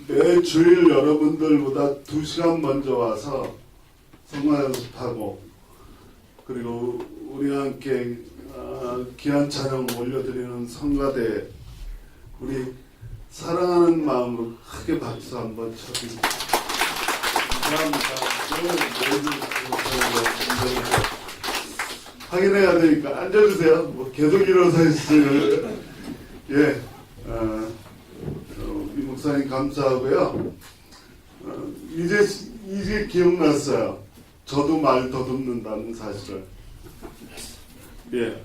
Speaker 1: 매 주일 여러분들보다 2시간 먼저 와서 성가 연습하고 그리고 우리와 함께 귀한 찬양 올려드리는 성가대 우리 사랑하는 마음으로 크게 박수 한번 쳐드립니다. 감사합니다. 확인해야 되니까 앉아주세요. 뭐 계속 일어서 있어요. 예, 목사님 감사하고요. 이제 기억났어요. 저도 말 더듬는다는 사실을. 예.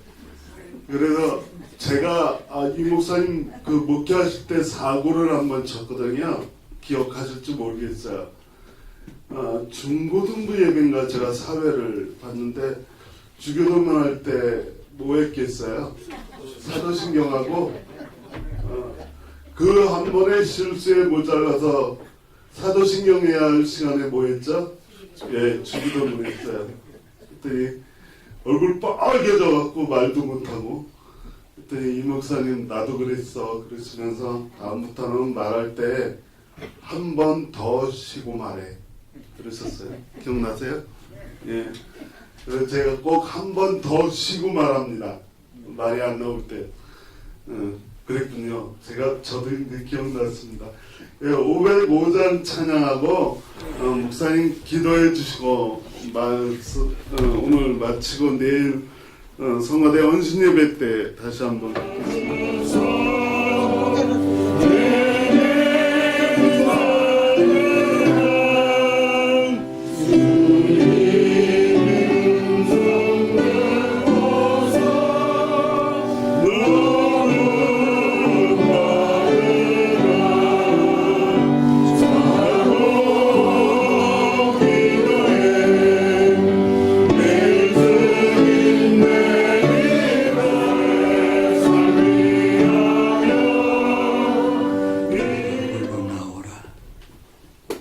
Speaker 1: 그래서 제가 이 목사님 그 목회하실 때 사고를 한번 쳤거든요. 기억하실지 모르겠어요. 중고등부 예배인가 제가 사회를 봤는데 주교도면 할 때 뭐 했겠어요? 사도신경하고 그 한 번의 실수에 모자라서 사도신경 해야 할 시간에 뭐 했죠? 예, 주기도문 했어요. 그랬더니 얼굴 빨개져 갖고 말도 못하고, 그랬더니 이 목사님 나도 그랬어 그러시면서 다음부터는 말할 때 한 번 더 쉬고 말해 그러셨어요. 기억나세요? 예. 그래서 제가 꼭 한 번 더 쉬고 말합니다. 말이 안 나올 때. 그랬군요. 저도 이제 기억났습니다. 예, 505장 찬양하고 목사님 기도해 주시고 오늘 마치고 내일 성화대 언신 예배 때 다시 한번 뵙겠습니다.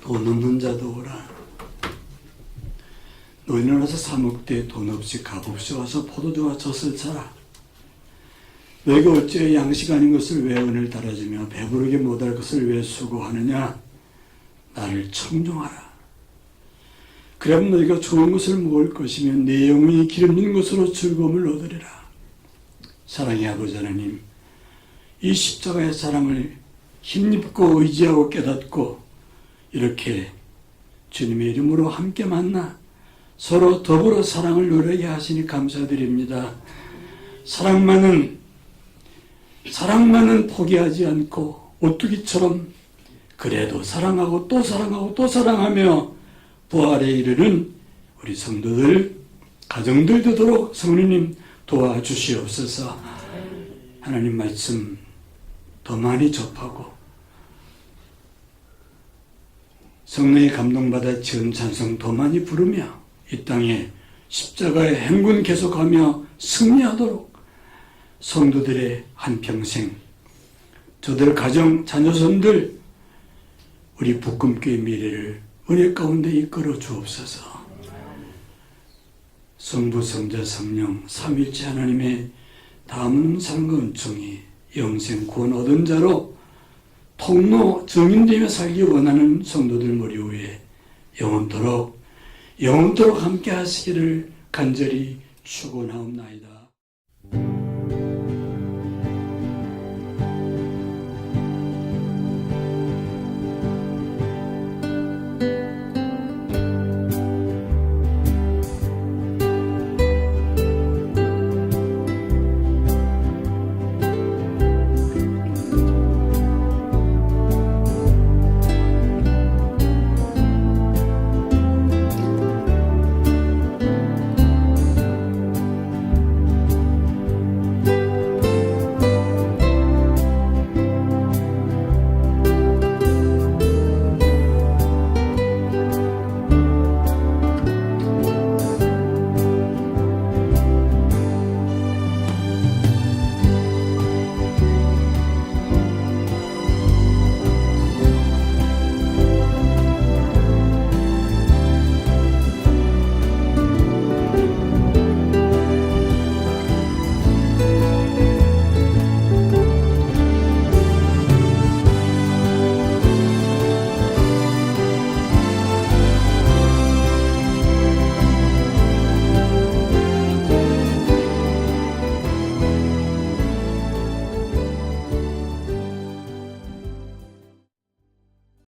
Speaker 2: 돈 없는 자도 오라. 너희는 와서 사먹되 돈 없이 값없이 와서 포도주와 젖을 사라. 너희가 어찌 양식 아닌 것을 왜 은을 달아주며 배부르게 못할 것을 왜 수고하느냐. 나를 청종하라. 그럼 너희가 좋은 것을 먹을 것이며 내 영혼이 기름진 것으로 즐거움을 얻으리라. 사랑의 아버지 하나님, 이 십자가의 사랑을 힘입고 의지하고 깨닫고 이렇게 주님의 이름으로 함께 만나 서로 더불어 사랑을 누리게 하시니 감사드립니다. 사랑만은 포기하지 않고 오뚜기처럼 그래도 사랑하고 또 사랑하고 또 사랑하며 부활에 이르는 우리 성도들, 가정들 되도록 성령님 도와주시옵소서. 하나님 말씀 더 많이 접하고 성령의 감동받아 지은 찬송 더 많이 부르며 이 땅에 십자가의 행군 계속하며 승리하도록 성도들의 한평생, 저들 가정 자녀손들 우리 북금교의 미래를 은혜 가운데 이끌어 주옵소서. 성부 성자 성령 삼위일체 하나님의 다음 삶과 은총이 영생 구원 얻은 자로 통로 정인되며 살기 원하는 성도들 머리 위에 영원토록 함께 하시기를 간절히 축원하옵나이다.